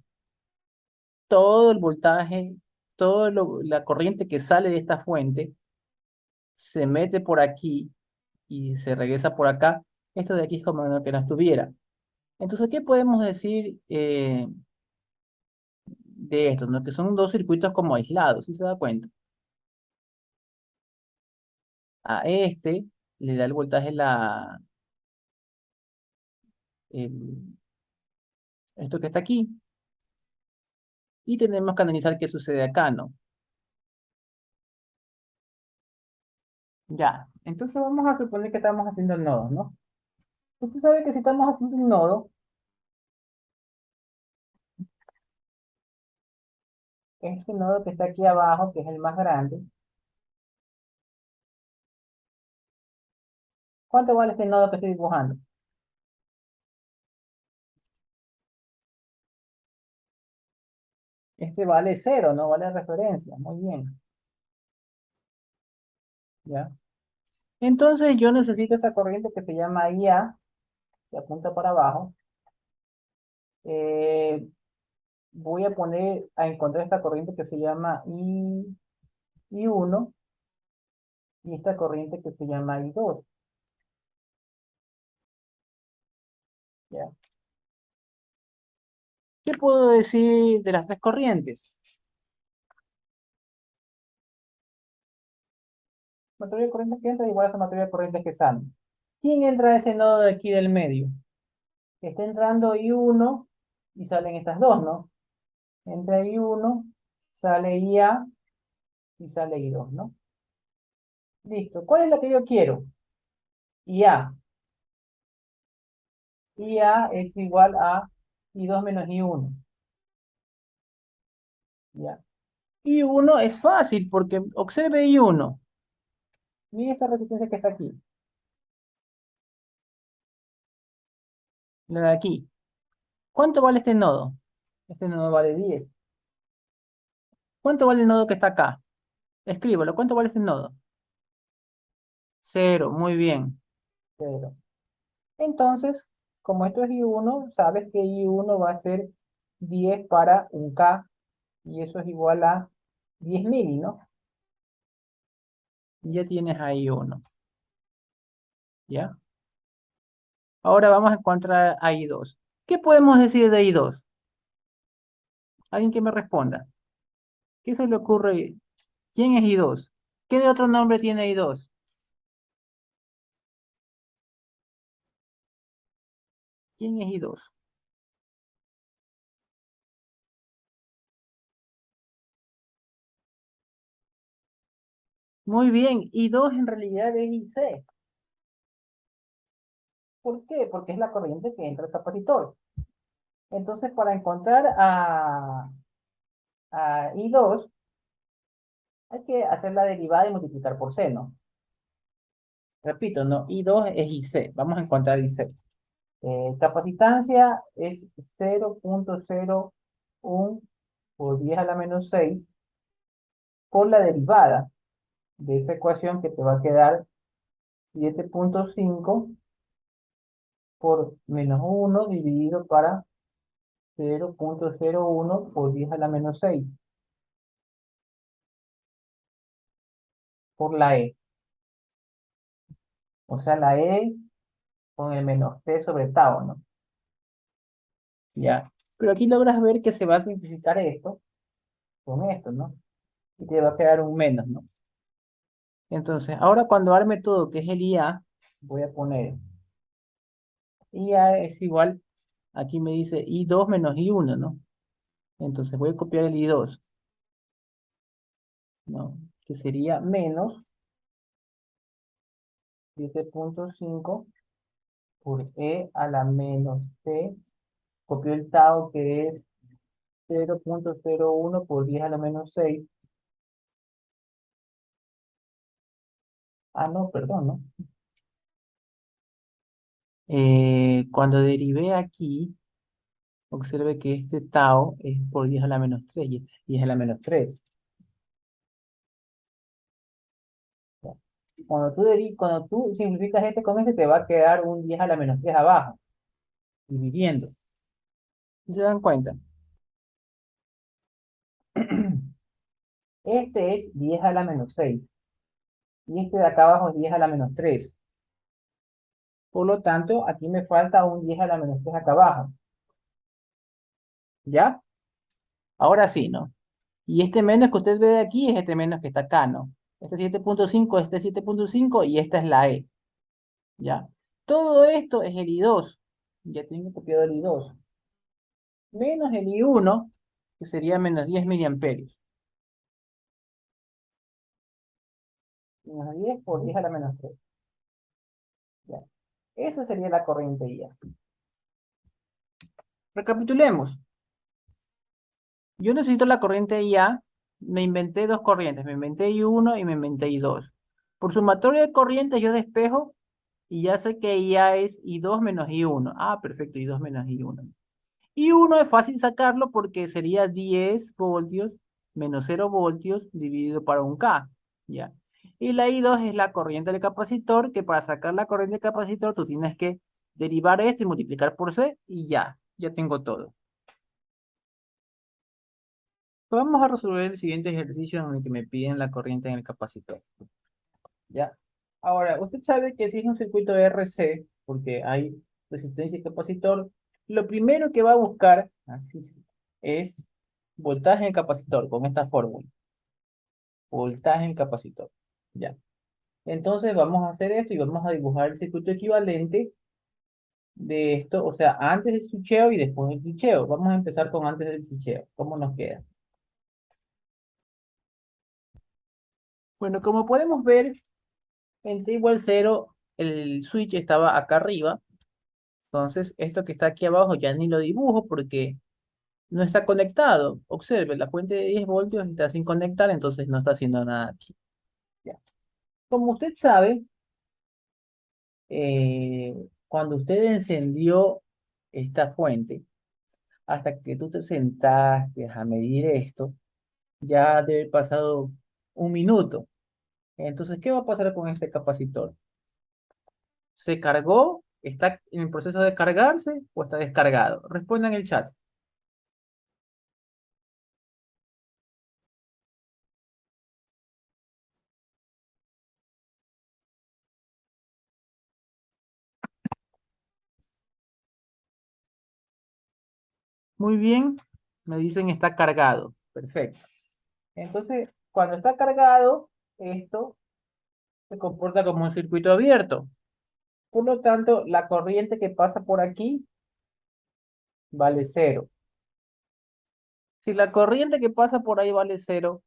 todo el voltaje, la corriente que sale de esta fuente se mete por aquí y se regresa por acá. Esto de aquí es como que no estuviera. Entonces, ¿qué podemos decir de esto? ¿No? Que son dos circuitos como aislados, ¿sí se da cuenta? A este le da el voltaje el- esto que está aquí, y tenemos que analizar qué sucede acá, ¿no? Ya, entonces vamos a suponer que estamos haciendo nodos, ¿no? Usted sabe que si estamos haciendo un nodo, este nodo que está aquí abajo, que es el más grande, ¿cuánto vale este nodo que estoy dibujando? Este vale cero, no vale referencia. Muy bien, ¿ya? Entonces yo necesito esta corriente que se llama IA, que apunta para abajo. Eh, Voy a poner, a encontrar esta corriente que se llama I1 y esta corriente que se llama I2, ¿ya? ¿Qué puedo decir de las tres corrientes? Mayoría de corrientes que entra igual a la mayoría de corrientes que salen. ¿Quién entra a ese nodo de aquí del medio? Está entrando I1 y salen estas dos, ¿no? Entra I1, sale IA y sale I2, ¿no? Listo. ¿Cuál es la que yo quiero? IA. IA es igual a I2 menos I1. ¿Ya? I1 es fácil porque observe I1. Mire esta resistencia que está aquí. La de aquí. ¿Cuánto vale este nodo? Este nodo vale 10. ¿Cuánto vale el nodo que está acá? Escríbelo. ¿Cuánto vale este nodo? Cero. Muy bien. Cero. Entonces, como esto es I1, sabes que I1 va a ser 10 para un K y eso es igual a 10 mil, ¿no? Ya tienes ahí uno, ¿ya? Ahora vamos a encontrar a I2. ¿Qué podemos decir de I2? Alguien que me responda. ¿Qué se le ocurre? ¿Quién es I2? ¿Qué de otro nombre tiene I2? ¿Quién es I2? Muy bien, I2 en realidad es IC. ¿Por qué? Porque es la corriente que entra al capacitor. Entonces, para encontrar a I2, hay que hacer la derivada y multiplicar por C, ¿no? Repito, no, I2 es IC. Vamos a encontrar IC. Capacitancia es 0,01 por 10 a la menos 6 por la derivada de esa ecuación que te va a quedar 7,5 por menos uno dividido para 0,01 por 10 a la menos 6 por la E. O sea, la E con el menos T sobre tau, ¿no? Ya. Pero aquí logras ver que se va a simplificar esto con esto, ¿no? Y te va a quedar un menos, ¿no? Entonces, ahora cuando arme todo, que es el IA, voy a poner IA es igual, aquí me dice I2 menos I1, ¿no? Entonces voy a copiar el I2, ¿no? que sería menos 7,5 por e a la menos t. Copio el tau que es 0,01 por 10 a la menos 6. Ah, no, perdón, ¿no? Cuando derivé aquí, observe que este tau es por 10 a la menos 3 y este es 10 a la menos 3. Cuando tú simplificas este con este, te va a quedar un 10 a la menos 3 abajo, dividiendo. ¿Sí se dan cuenta? Este es 10 a la menos 6 y este de acá abajo es 10 a la menos 3. Por lo tanto, aquí me falta un 10 a la menos 3 acá abajo. ¿Ya? Ahora sí, ¿no? Y este menos que usted ve de aquí es este menos que está acá, ¿no? Este 7,5, este 7,5 y esta es la E. ¿Ya? Todo esto es el I2. Ya tengo copiado el I2. Menos el I1, que sería menos 10 miliamperios. Menos 10 por 10 a la menos 3. ¿Ya? Esa sería la corriente IA. Recapitulemos. Yo necesito la corriente IA. Me inventé dos corrientes. Me inventé I1 y me inventé I2. Por sumatorio de corrientes yo despejo y ya sé que IA es I2 menos I1. Ah, perfecto, I2 menos I1. I1 es fácil sacarlo porque sería 10 voltios menos 0 voltios dividido para un K. ¿Ya? Y la I2 es la corriente del capacitor, que para sacar la corriente del capacitor tú tienes que derivar esto y multiplicar por C y ya tengo todo. Vamos a resolver el siguiente ejercicio en el que me piden la corriente en el capacitor. ¿Ya? Ahora, usted sabe que si es un circuito RC, porque hay resistencia y capacitor, lo primero que va a buscar es voltaje en el capacitor con esta fórmula. Voltaje en el capacitor. ¿Ya? Entonces vamos a hacer esto y vamos a dibujar el circuito equivalente de esto, o sea, antes del switcheo y después del switcheo. Vamos a empezar con antes del switcheo. ¿Cómo nos queda? Bueno, como podemos ver, en t igual 0, el switch estaba acá arriba. Entonces, esto que está aquí abajo ya ni lo dibujo porque no está conectado. Observe, la fuente de 10 voltios está sin conectar, entonces no está haciendo nada aquí. Ya. Como usted sabe, cuando usted encendió esta fuente, hasta que tú te sentaste a medir esto, ya debe haber pasado un minuto. Entonces, ¿qué va a pasar con este capacitor? ¿Se cargó? ¿Está en el proceso de cargarse o está descargado? Respondan en el chat. Muy bien, me dicen está cargado. Perfecto. Entonces, cuando está cargado, esto se comporta como un circuito abierto. Por lo tanto, la corriente que pasa por aquí vale cero. Si la corriente que pasa por ahí vale cero,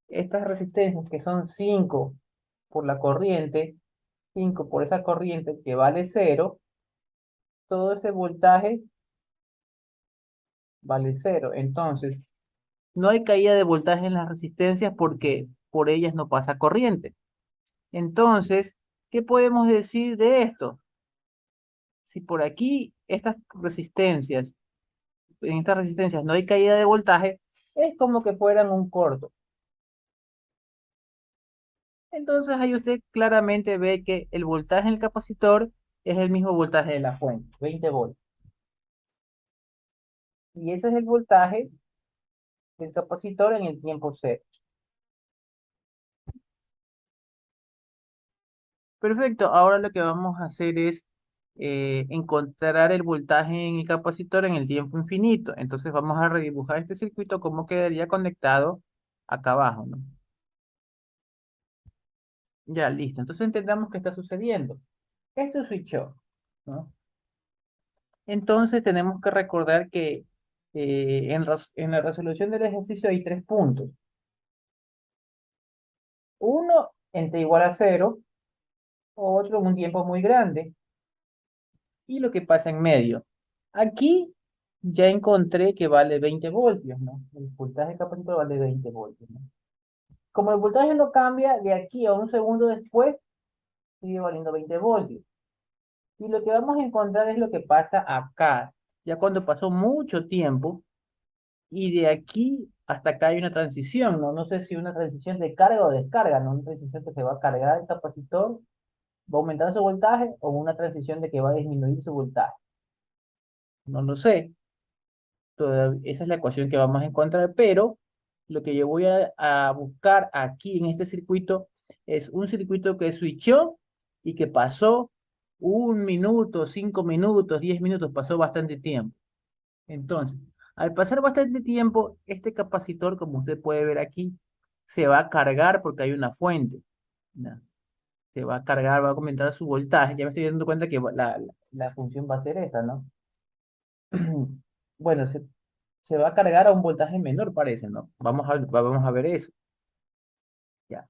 estas resistencias que son 5 por la corriente, 5 por esa corriente que vale cero, todo ese voltaje vale cero. Entonces, no hay caída de voltaje en las resistencias porque por ellas no pasa corriente. Entonces, ¿qué podemos decir de esto? Si por aquí en estas resistencias no hay caída de voltaje, es como que fueran un corto. Entonces ahí usted claramente ve que el voltaje en el capacitor es el mismo voltaje de la fuente, 20 volts. Y ese es el voltaje del capacitor en el tiempo cero. Perfecto, ahora lo que vamos a hacer es encontrar el voltaje en el capacitor en el tiempo infinito. Entonces vamos a redibujar este circuito como quedaría conectado acá abajo, ¿no? Ya, listo. Entonces entendamos qué está sucediendo. Esto switchó, ¿no? Entonces tenemos que recordar que en la resolución del ejercicio hay tres puntos. Uno en t igual a cero, otro en un tiempo muy grande, y lo que pasa en medio. Aquí ya encontré que vale 20 voltios, ¿no? El voltaje del capacitor vale 20 voltios, ¿no? Como el voltaje no cambia de aquí a un segundo después, sigue valiendo 20 voltios. Y lo que vamos a encontrar es lo que pasa acá, ya cuando pasó mucho tiempo, y de aquí hasta acá hay una transición, ¿no? No sé si una transición de carga o descarga, ¿no? Una transición que se va a cargar el capacitor, va a aumentar su voltaje, o una transición de que va a disminuir su voltaje. No lo sé. Esa es la ecuación que vamos a encontrar, pero lo que yo voy a buscar aquí en este circuito es un circuito que switchó y que pasó 1 minuto, 5 minutos, 10 minutos, pasó bastante tiempo. Entonces, al pasar bastante tiempo, este capacitor, como usted puede ver aquí, se va a cargar porque hay una fuente, ¿no? Se va a cargar, va a aumentar su voltaje. Ya me estoy dando cuenta que la función va a ser esta, ¿no? Bueno, se va a cargar a un voltaje menor, parece, ¿no? Vamos a ver eso, ya.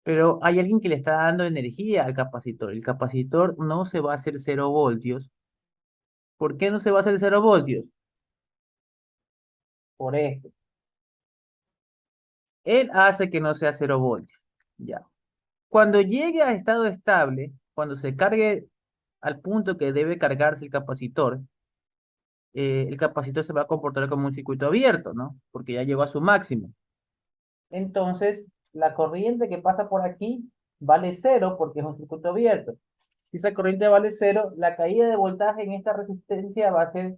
Pero hay alguien que le está dando energía al capacitor. El capacitor no se va a hacer 0 voltios. ¿Por qué no se va a hacer 0 voltios? Por esto. Él hace que no sea 0 voltios, ya. Cuando llegue a estado estable, cuando se cargue al punto que debe cargarse el capacitor se va a comportar como un circuito abierto, ¿no? Porque ya llegó a su máximo. Entonces, la corriente que pasa por aquí vale cero porque es un circuito abierto. Si esa corriente vale cero, la caída de voltaje en esta resistencia va a ser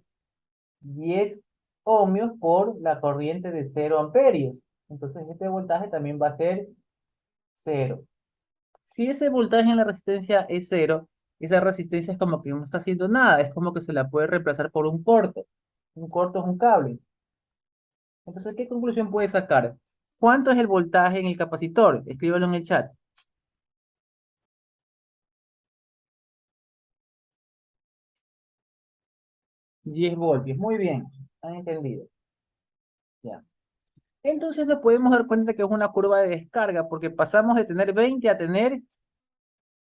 10 ohmios por la corriente de 0 amperios. Entonces, este voltaje también va a ser cero. Si ese voltaje en la resistencia es cero, esa resistencia es como que no está haciendo nada, es como que se la puede reemplazar por un corto. Un corto es un cable. Entonces, ¿qué conclusión puede sacar? ¿Cuánto es el voltaje en el capacitor? Escríbelo en el chat. 10 voltios. Muy bien. Han entendido. Ya. Entonces nos podemos dar cuenta que es una curva de descarga porque pasamos de tener 20 a tener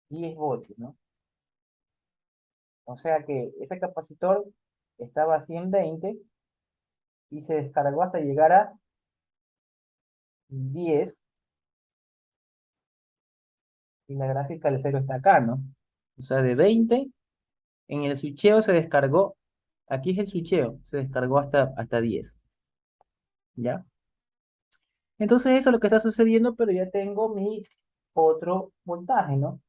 10 voltios, ¿no? O sea que ese capacitor estaba a 120 y se descargó hasta llegar a 10, y la gráfica del cero está acá, ¿no? O sea, de 20 en el switcheo se descargó, aquí es el switcheo, se descargó hasta 10, ¿ya? Entonces eso es lo que está sucediendo, pero ya tengo mi otro voltaje, ¿no?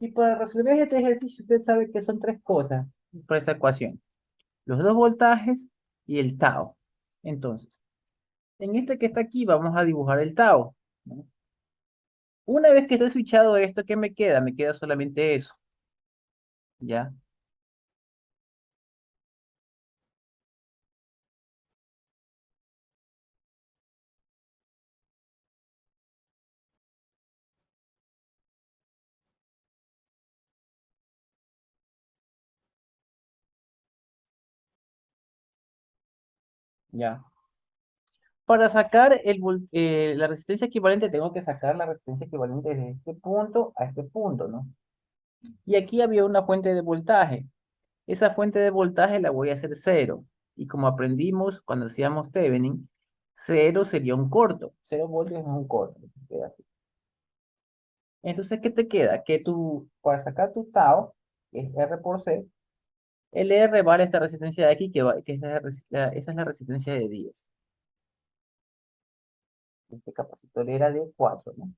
Y para resolver este ejercicio, usted sabe que son tres cosas para esa ecuación: los dos voltajes y el tau. Entonces, en este que está aquí vamos a dibujar el tau, ¿no? Una vez que esté switchado esto, ¿qué me queda? Me queda solamente eso, ¿ya? ¿Ya? Para sacar la resistencia equivalente, tengo que sacar la resistencia equivalente de este punto a este punto, ¿no? Y aquí había una fuente de voltaje. Esa fuente de voltaje la voy a hacer cero. Y como aprendimos cuando hacíamos Thevenin, cero sería un corto. 0 voltios es un corto. Queda así. Entonces, ¿qué te queda? Que tú, para sacar tu tau, que es R por C, el R vale esta resistencia de aquí, que es esa es la resistencia de 10. Este capacitor era de 4, ¿no?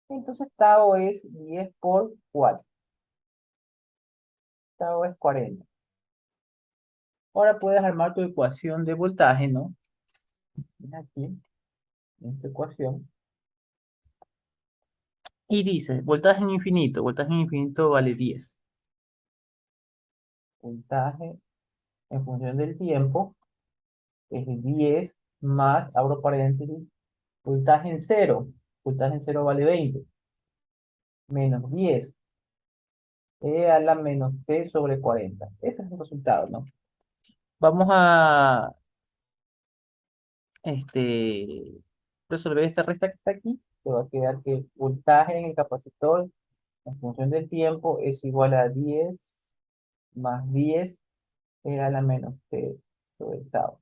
Entonces, tau es 10 por 4. Tau es 40. Ahora puedes armar tu ecuación de voltaje, ¿no? Ven aquí, en esta ecuación. Y dice, voltaje en infinito vale 10. Voltaje en función del tiempo es 10 más, abro paréntesis, voltaje en cero. Voltaje en cero vale 20. Menos 10 e a la menos t sobre 40. Ese es el resultado, ¿no? Vamos a, este, resolver esta resta que está aquí, te va a quedar que el voltaje en el capacitor en función del tiempo es igual a 10 más 10 a la menos t sobre tau,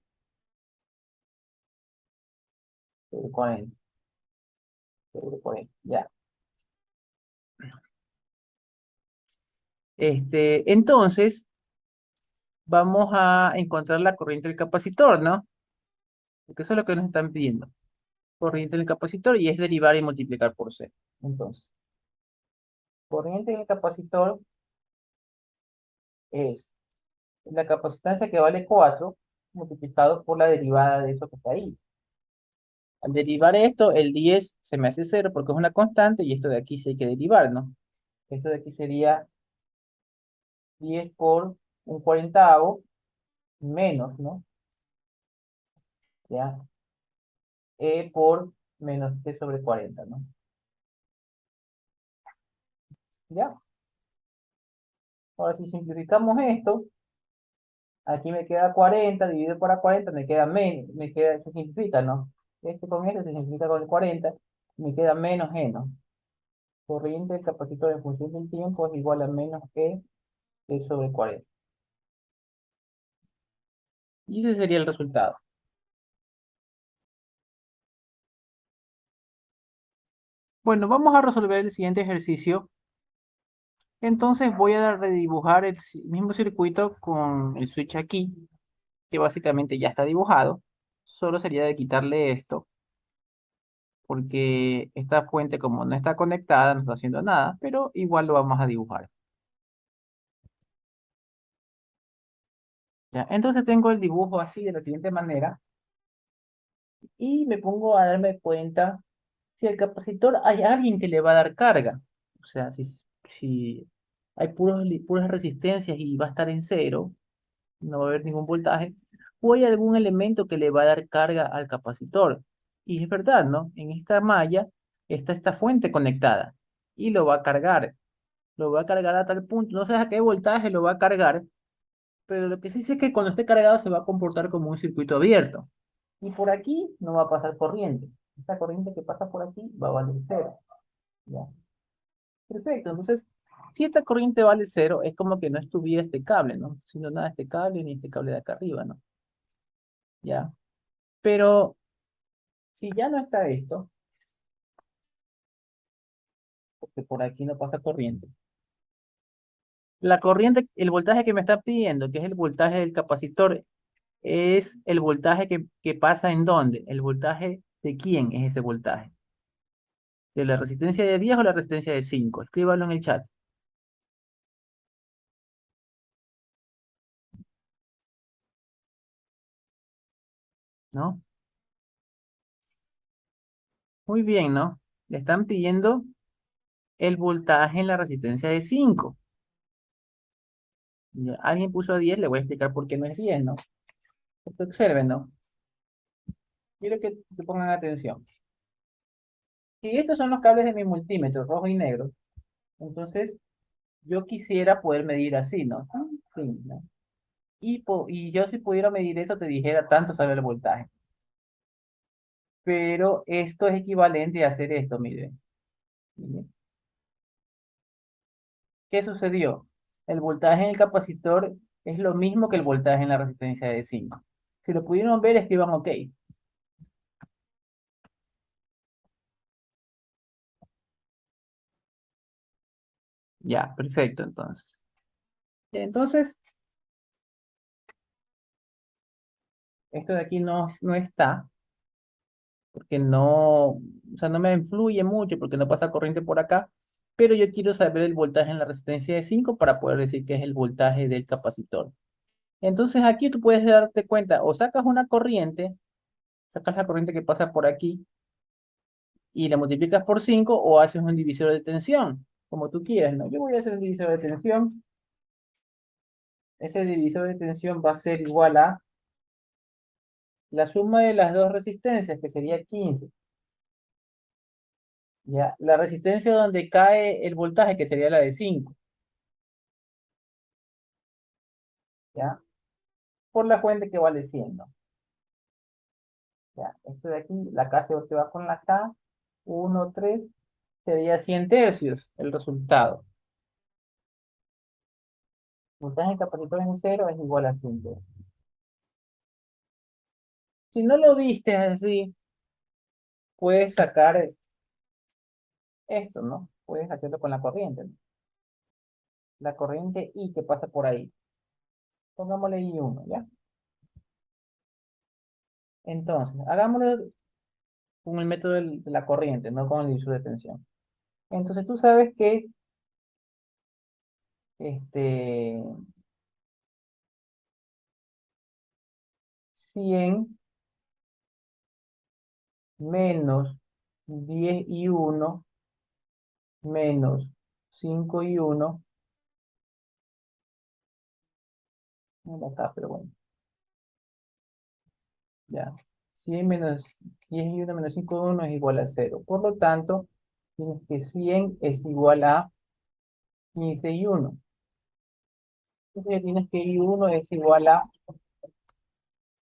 sobre 40, sobre 40, ya. Entonces, vamos a encontrar la corriente del capacitor, ¿no? Porque eso es lo que nos están pidiendo. Corriente del capacitor y es derivar y multiplicar por C. Entonces, corriente del capacitor es la capacitancia que vale 4 multiplicado por la derivada de eso que está ahí. Al derivar esto, el 10 se me hace 0 porque es una constante y esto de aquí sí hay que derivar, ¿no? Esto de aquí sería 10 por un cuarentavo menos, ¿no? ¿Ya? Por menos t sobre 40, ¿no? ¿Ya? Ahora si simplificamos esto, aquí me queda 40, dividido por 40, me queda menos, se simplifica, ¿no? Este con este se simplifica con el 40, me queda menos e, ¿no? Corriente del capacitor en función del tiempo es igual a menos e sobre 40. Y ese sería el resultado. Bueno, vamos a resolver el siguiente ejercicio. Entonces voy a redibujar el mismo circuito con el switch aquí, que básicamente ya está dibujado. Solo sería de quitarle esto, porque esta fuente como no está conectada, no está haciendo nada, pero igual lo vamos a dibujar. ¿Ya? Entonces tengo el dibujo así de la siguiente manera y me pongo a darme cuenta si el capacitor hay alguien que le va a dar carga. O sea, si hay puras resistencias y va a estar en cero, no va a haber ningún voltaje, o hay algún elemento que le va a dar carga al capacitor. Y es verdad, ¿no? En esta malla está esta fuente conectada y lo va a cargar a tal punto, no sé a qué voltaje lo va a cargar, pero lo que sí sé es que cuando esté cargado se va a comportar como un circuito abierto. Y por aquí no va a pasar corriente. Esta corriente que pasa por aquí va a valer cero. ¿Ya? Perfecto, entonces, si esta corriente vale cero, es como que no estuviera este cable, ¿no? Sino nada este cable ni este cable de acá arriba, ¿no? ¿Ya? Pero si ya no está esto, porque por aquí no pasa corriente, la corriente, el voltaje que me está pidiendo, que es el voltaje del capacitor, es el voltaje que pasa en dónde. ¿El voltaje de quién es ese voltaje? ¿De la resistencia de 10 o la resistencia de 5? Escríbalo en el chat, ¿no? Muy bien, ¿no? Le están pidiendo el voltaje en la resistencia de 5. Ya, alguien puso a 10, le voy a explicar por qué no es 10, ¿no? Porque observen, ¿no? Quiero que pongan atención. Si estos son los cables de mi multímetro, rojo y negro, entonces yo quisiera poder medir así, ¿no? Sí, ¿no? Y yo si pudiera medir eso, te dijera tanto sale el voltaje. Pero esto es equivalente a hacer esto, miren. Miren. ¿Qué sucedió? El voltaje en el capacitor es lo mismo que el voltaje en la resistencia de 5. Si lo pudieron ver, escriban OK. Ya, perfecto, entonces. Entonces, esto de aquí no está, porque no, o sea, no me influye mucho porque no pasa corriente por acá, pero yo quiero saber el voltaje en la resistencia de 5 para poder decir que es el voltaje del capacitor. Entonces aquí tú puedes darte cuenta, o sacas una corriente, sacas la corriente que pasa por aquí y la multiplicas por 5 o haces un divisor de tensión, como tú quieras, ¿no? Yo voy a hacer un divisor de tensión. Ese divisor de tensión va a ser igual a la suma de las dos resistencias, que sería 15. Ya, la resistencia donde cae el voltaje, que sería la de 5, ¿ya? Por la fuente que vale 100, ¿no? Ya, esto de aquí, la K se va con la K, 1, 3, sería 100 tercios el resultado. Voltaje del capacitor en cero es igual a 100 tercios. Si no lo viste así, puedes sacar esto, ¿no? Puedes hacerlo con la corriente, ¿no? La corriente I que pasa por ahí. Pongámosle I1, ¿ya? Entonces, hagámoslo con el método de la corriente, no con el divisor de tensión. Entonces, tú sabes que este, 100 menos 10 I1 menos 5 I1, no acá, pero bueno, ya. 100 menos 10 I1 menos 5 I1 es igual a cero. Por lo tanto, tienes que 100 es igual a 15 I1. Entonces ya tienes que I1 es igual a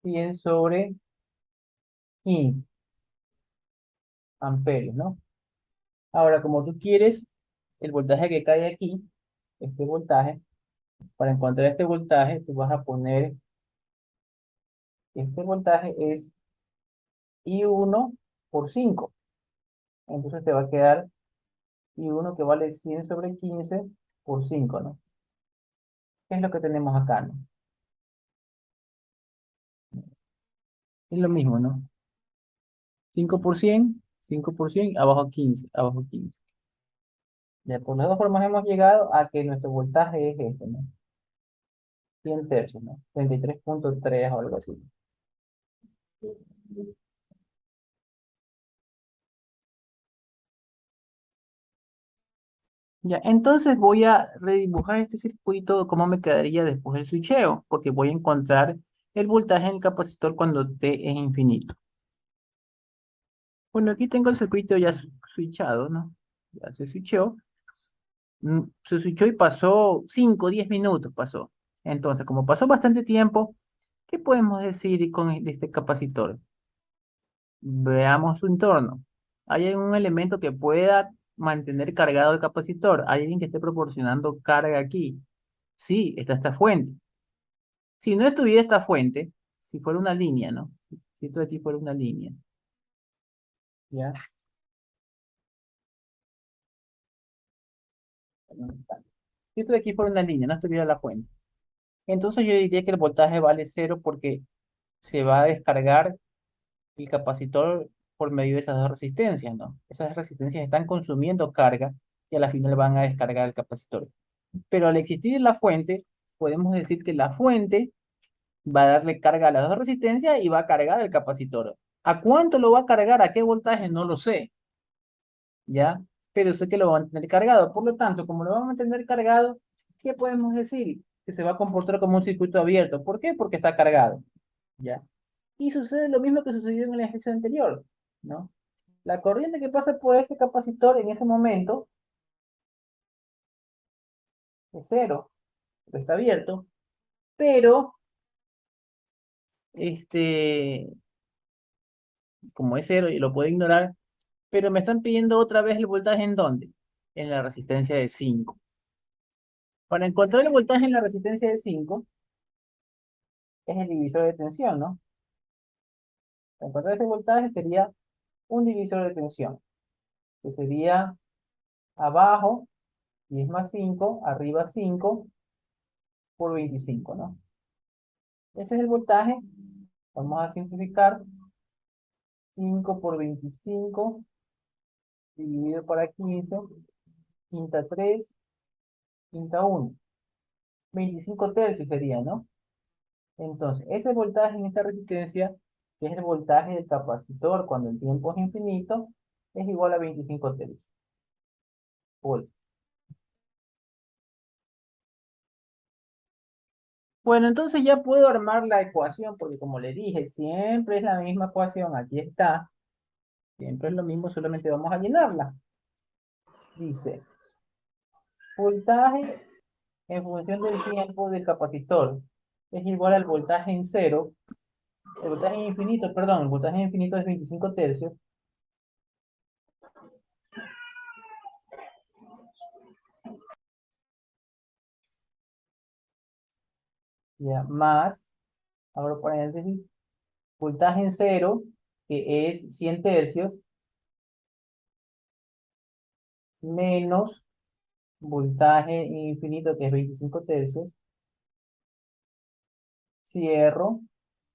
100 sobre 15 amperios, ¿no? Ahora, como tú quieres el voltaje que cae aquí, este voltaje, para encontrar este voltaje, tú vas a poner, este voltaje es I1 por 5. Entonces te va a quedar I1 que vale 100 sobre 15 por 5, ¿no? ¿Qué es lo que tenemos acá, no? Es lo mismo, ¿no? 5 por 100, 5 por 100, abajo 15, abajo 15. Ya, por las dos formas hemos llegado a que nuestro voltaje es este, ¿no? 100 tercios, ¿no? 33,3 o algo así. Ya, entonces voy a redibujar este circuito, cómo me quedaría después del switcheo, porque voy a encontrar el voltaje en el capacitor cuando T es infinito. Bueno, aquí tengo el circuito ya switchado, ¿no? Ya se switchó. Se switchó y pasó 5, 10 minutos pasó. Entonces, como pasó bastante tiempo, ¿qué podemos decir con este capacitor? Veamos su entorno. ¿Hay algún elemento que pueda mantener cargado el capacitor? ¿Hay alguien que esté proporcionando carga aquí? Sí, está esta fuente. Si no estuviera esta fuente, si fuera una línea, ¿no? Si esto de aquí fuera una línea, ¿ya? Si esto de aquí fuera una línea, no estuviera la fuente. Entonces yo diría que el voltaje vale cero porque se va a descargar el capacitor por medio de esas dos resistencias, ¿no? Esas resistencias están consumiendo carga y a la final van a descargar el capacitor. Pero al existir la fuente, podemos decir que la fuente va a darle carga a las dos resistencias y va a cargar el capacitor. ¿A cuánto lo va a cargar? ¿A qué voltaje? No lo sé, ¿ya? Pero sé que lo va a mantener cargado. Por lo tanto, como lo va a mantener cargado, ¿qué podemos decir? Que se va a comportar como un circuito abierto. ¿Por qué? Porque está cargado, ¿ya? Y sucede lo mismo que sucedió en el ejercicio anterior, ¿no? La corriente que pasa por este capacitor en ese momento es cero, porque está abierto, pero este, como es cero y lo puedo ignorar, pero me están pidiendo otra vez el voltaje ¿en dónde? En la resistencia de 5. Para encontrar el voltaje en la resistencia de 5 es el divisor de tensión, ¿no? Para encontrar ese voltaje sería un divisor de tensión, que sería abajo 10 más 5, arriba 5 por 25, ¿no? Ese es el voltaje. Vamos a simplificar. 5 por 25 dividido para 15, quinta 3, quinta 1. 25 tercios sería, ¿no? Entonces, ese voltaje en esta resistencia, que es el voltaje del capacitor cuando el tiempo es infinito, es igual a 25 tercios. Volts. Bueno, entonces ya puedo armar la ecuación, porque como le dije, siempre es la misma ecuación, aquí está, siempre es lo mismo, solamente vamos a llenarla. Dice, voltaje en función del tiempo del capacitor es igual al voltaje en cero El voltaje infinito, perdón, el voltaje infinito es 25 tercios, ya, más, abro paréntesis, voltaje en cero, que es 100 tercios, menos voltaje infinito, que es 25 tercios, cierro,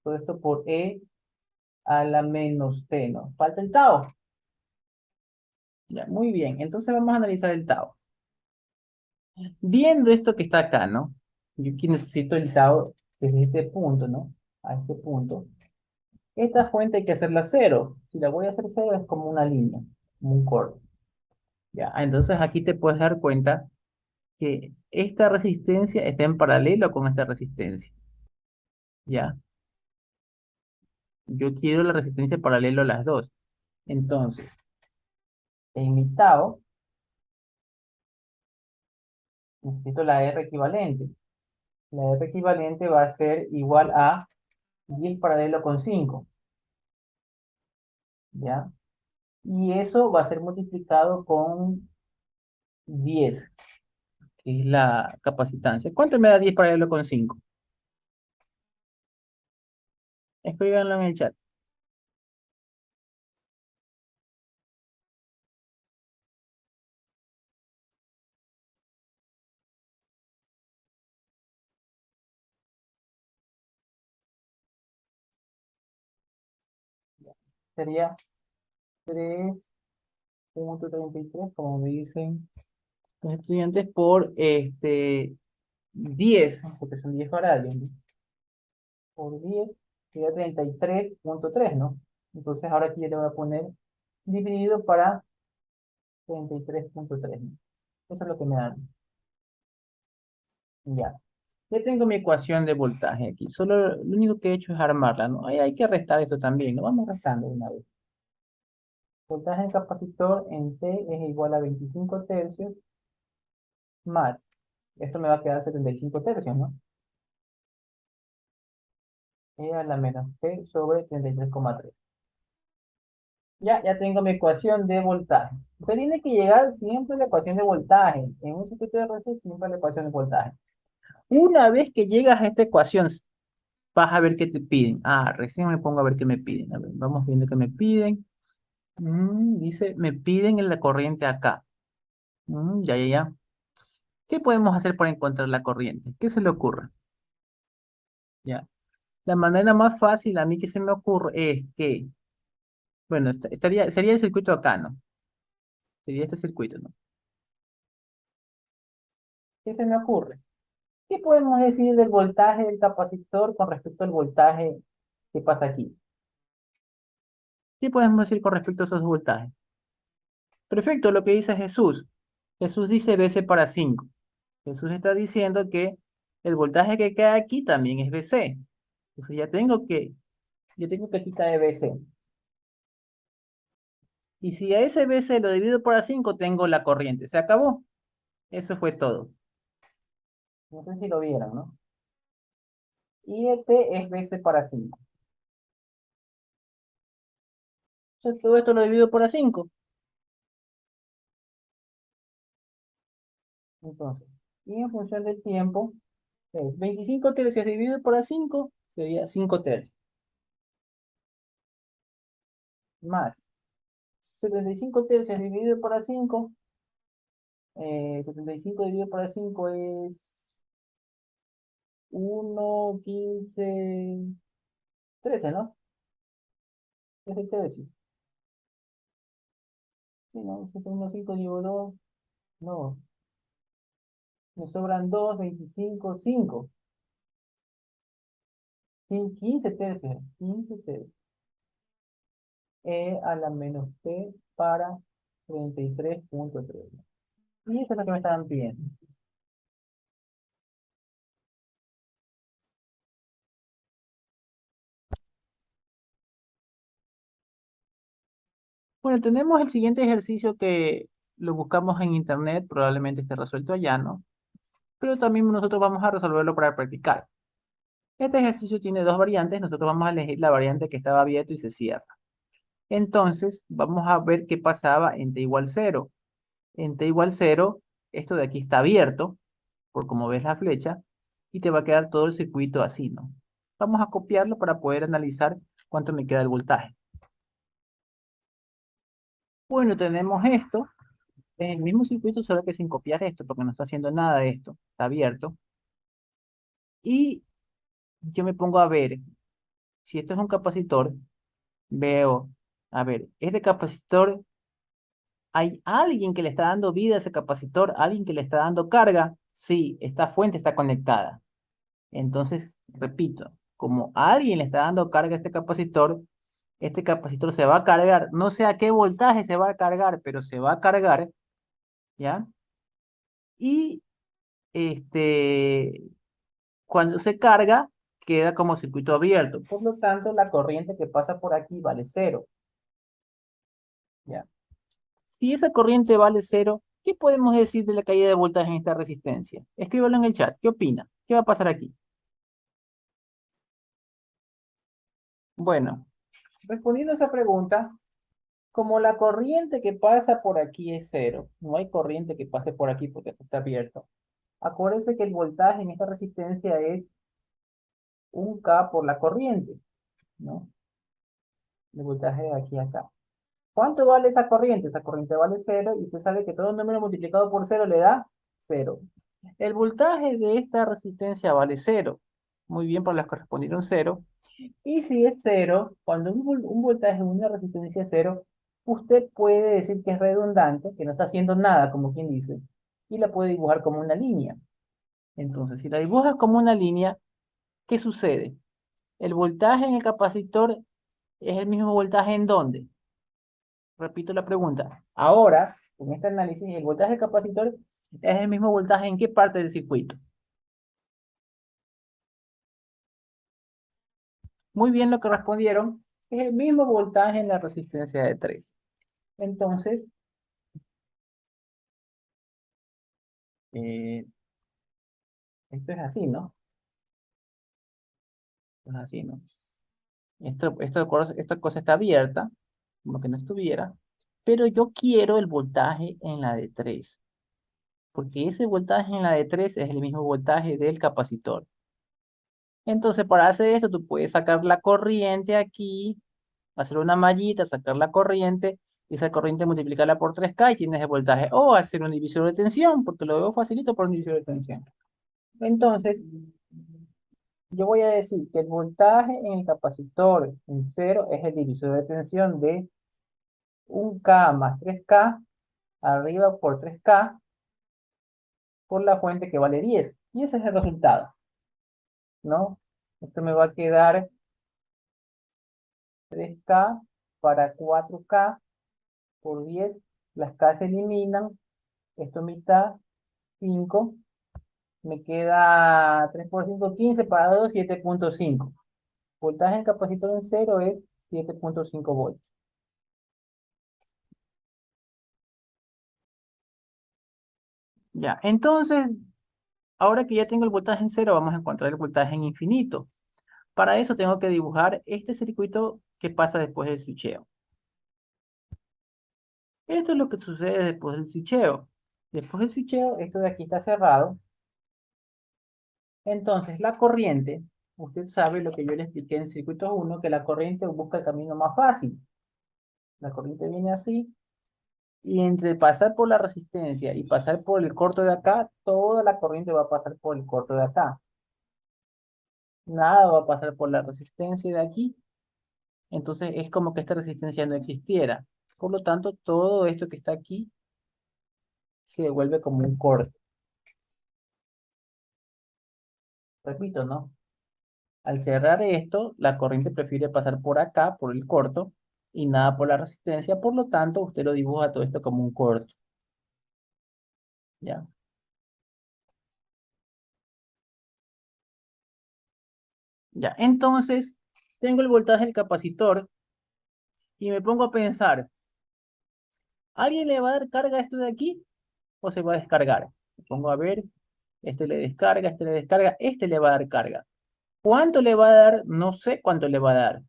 todo esto por E a la menos T, ¿no? Falta el tau. Ya, muy bien. Entonces vamos a analizar el tau. Viendo esto que está acá, ¿no? Yo aquí necesito el tau desde este punto, ¿no? A este punto. Esta fuente hay que hacerla cero. Si la voy a hacer cero es como una línea, como un corte. Ya, entonces aquí te puedes dar cuenta que esta resistencia está en paralelo con esta resistencia. ¿Ya? Yo quiero la resistencia paralelo a las dos. Entonces, en mi tau necesito la R equivalente. La R equivalente va a ser igual a 10 paralelo con 5, ¿ya? Y eso va a ser multiplicado con 10, que es la capacitancia. ¿Cuánto me da 10 paralelo con 5? Escríbanlo en el chat. Sería 3,33, como me dicen los estudiantes, por 10, porque son 10 faradios, ¿no? Por 10 sería 33,3, ¿no? Entonces ahora aquí yo le voy a poner dividido para 33,3, ¿no? Eso es lo que me dan. Ya. Ya tengo mi ecuación de voltaje aquí. Solo lo único que he hecho es armarla, ¿no? Ahí hay que restar esto también, ¿no? Vamos restando una vez. Voltaje en capacitor en T es igual a 25 tercios más. Esto me va a quedar 75 tercios, ¿no? E a la menos T sobre 33,3. Ya tengo mi ecuación de voltaje. Usted tiene que llegar siempre a la ecuación de voltaje. En un circuito de RC siempre a la ecuación de voltaje. Una vez que llegas a esta ecuación, vas a ver qué te piden. Ah, recién me pongo a ver qué me piden. A ver, vamos viendo qué me piden. Dice, me piden en la corriente acá. Ya. ¿Qué podemos hacer para encontrar la corriente? ¿Qué se le ocurre? Ya. La manera más fácil a mí que se me ocurre es que, bueno, sería el circuito acá, ¿no? Sería este circuito, ¿no? ¿Qué se me ocurre? ¿Qué podemos decir del voltaje del capacitor con respecto al voltaje que pasa aquí? ¿Qué podemos decir con respecto a esos voltajes? Perfecto, lo que dice Jesús. Jesús dice BC para 5. Jesús está diciendo que el voltaje que cae aquí también es BC. Entonces ya tengo que aquí cae BC. Y si a ese BC lo divido por A5, tengo la corriente. Se acabó. Eso fue todo. No sé si lo vieron, ¿no? Y este es BC para 5. Entonces todo esto lo divido por A5. Entonces, y en función del tiempo, es 25 tercios dividido por A5 sería 5 tercios. Más 75 tercios dividido por A5. 75 dividido por A5 es 1,15, 13, ¿no? 13 tercios. Sí, ¿no? 1,5 dividido 2. No, me sobran 2, 25, 5. 15 tercios. 15 tercios. E a la menos T para 33,3. Y eso es lo que me estaban pidiendo. Bueno, tenemos el siguiente ejercicio que lo buscamos en internet, probablemente esté resuelto allá, ¿no? Pero también nosotros vamos a resolverlo para practicar. Este ejercicio tiene dos variantes. Nosotros vamos a elegir la variante que estaba abierto y se cierra. Entonces, vamos a ver qué pasaba en t igual 0. En t igual 0, esto de aquí está abierto, por como ves la flecha, y te va a quedar todo el circuito así, ¿no? Vamos a copiarlo para poder analizar cuánto me queda el voltaje. Bueno, tenemos esto, en el mismo circuito, solo que sin copiar esto, porque no está haciendo nada de esto, está abierto. Y yo me pongo a ver, si esto es un capacitor, veo, a ver, este capacitor, ¿hay alguien que le está dando vida a ese capacitor? ¿Alguien que le está dando carga? Sí, esta fuente está conectada. Entonces, repito, como a alguien le está dando carga a este capacitor se va a cargar. No sé a qué voltaje se va a cargar, pero se va a cargar, ¿ya? Y este, cuando se carga, queda como circuito abierto. Por lo tanto, la corriente que pasa por aquí vale cero, ¿ya? Si esa corriente vale cero, ¿qué podemos decir de la caída de voltaje en esta resistencia? Escríbelo en el chat. ¿Qué opina? ¿Qué va a pasar aquí? Bueno, respondiendo a esa pregunta, como la corriente que pasa por aquí es cero, no hay corriente que pase por aquí porque esto está abierto. Acuérdense que el voltaje en esta resistencia es un K por la corriente, ¿no? El voltaje de aquí a acá. ¿Cuánto vale esa corriente? Esa corriente vale cero y usted sabe que todo número multiplicado por cero le da cero. El voltaje de esta resistencia vale cero. Muy bien, por las que respondieron cero. Y si es cero, cuando un voltaje en una resistencia es cero, usted puede decir que es redundante, que no está haciendo nada, como quien dice, y la puede dibujar como una línea. Entonces, si la dibujas como una línea, ¿qué sucede? El voltaje en el capacitor es el mismo voltaje en dónde. Repito la pregunta. Ahora, con este análisis, el voltaje del capacitor es el mismo voltaje en qué parte del circuito. Muy bien lo que respondieron. Es el mismo voltaje en la resistencia de 3. Entonces, eh, esto es así, ¿no? Esto es así, ¿no? Esta cosa está abierta, como que no estuviera, pero yo quiero el voltaje en la de 3, porque ese voltaje en la de 3 es el mismo voltaje del capacitor. Entonces, para hacer esto, tú puedes sacar la corriente aquí, hacer una mallita, sacar la corriente, y esa corriente multiplicarla por 3K y tienes el voltaje. O hacer un divisor de tensión, porque lo veo facilito por un divisor de tensión. Entonces, yo voy a decir que el voltaje en el capacitor en cero es el divisor de tensión de un K más 3K arriba por 3K por la fuente que vale 10. Y ese es el resultado, ¿no? Esto me va a quedar 3K para 4K por 10. Las K se eliminan. Esto mitad, 5. Me queda 3 por 5, 15 para 2, 7,5. Voltaje en capacitor en cero es 7,5 voltios. Ya, entonces, ahora que ya tengo el voltaje en cero, vamos a encontrar el voltaje en infinito. Para eso tengo que dibujar este circuito que pasa después del switcheo. Esto es lo que sucede después del switcheo. Después del switcheo, esto de aquí está cerrado. Entonces, la corriente, usted sabe lo que yo le expliqué en circuito 1, que la corriente busca el camino más fácil. La corriente viene así, y entre pasar por la resistencia y pasar por el corto de acá, toda la corriente va a pasar por el corto de acá. Nada va a pasar por la resistencia de aquí. Entonces es como que esta resistencia no existiera. Por lo tanto, todo esto que está aquí se devuelve como un corte. Repito, ¿no? Al cerrar esto, la corriente prefiere pasar por acá, por el corto, y nada por la resistencia. Por lo tanto, usted lo dibuja todo esto como un corto. ¿Ya? Ya. Entonces, tengo el voltaje del capacitor y me pongo a pensar, ¿alguien le va a dar carga a esto de aquí o se va a descargar? Me pongo a ver, este le descarga, este le descarga, este le va a dar carga. ¿Cuánto le va a dar? No sé cuánto le va a dar,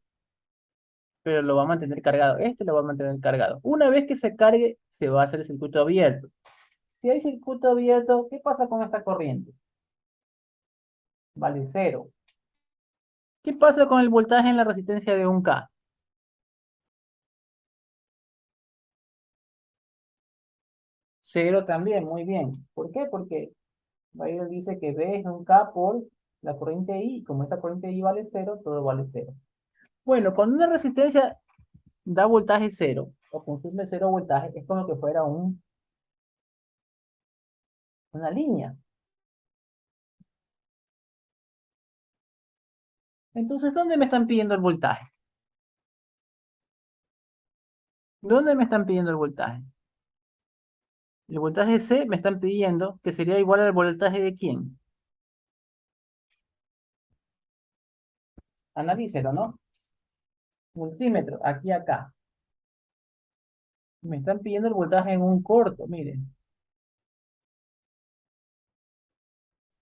pero lo va a mantener cargado. Este lo va a mantener cargado. Una vez que se cargue, se va a hacer el circuito abierto. Si hay circuito abierto, ¿qué pasa con esta corriente? Vale cero. ¿Qué pasa con el voltaje en la resistencia de 1K? Cero también, muy bien. ¿Por qué? Porque Bayer dice que B es 1K por la corriente I, y como esta corriente I vale cero, todo vale cero. Bueno, cuando una resistencia da voltaje cero o consume cero voltaje, es como que fuera una línea. Entonces, ¿dónde me están pidiendo el voltaje? ¿Dónde me están pidiendo el voltaje? El voltaje C me están pidiendo que sería igual al voltaje de quién. Analícelo, ¿no? Multímetro, aquí acá. Me están pidiendo el voltaje en un corto, miren.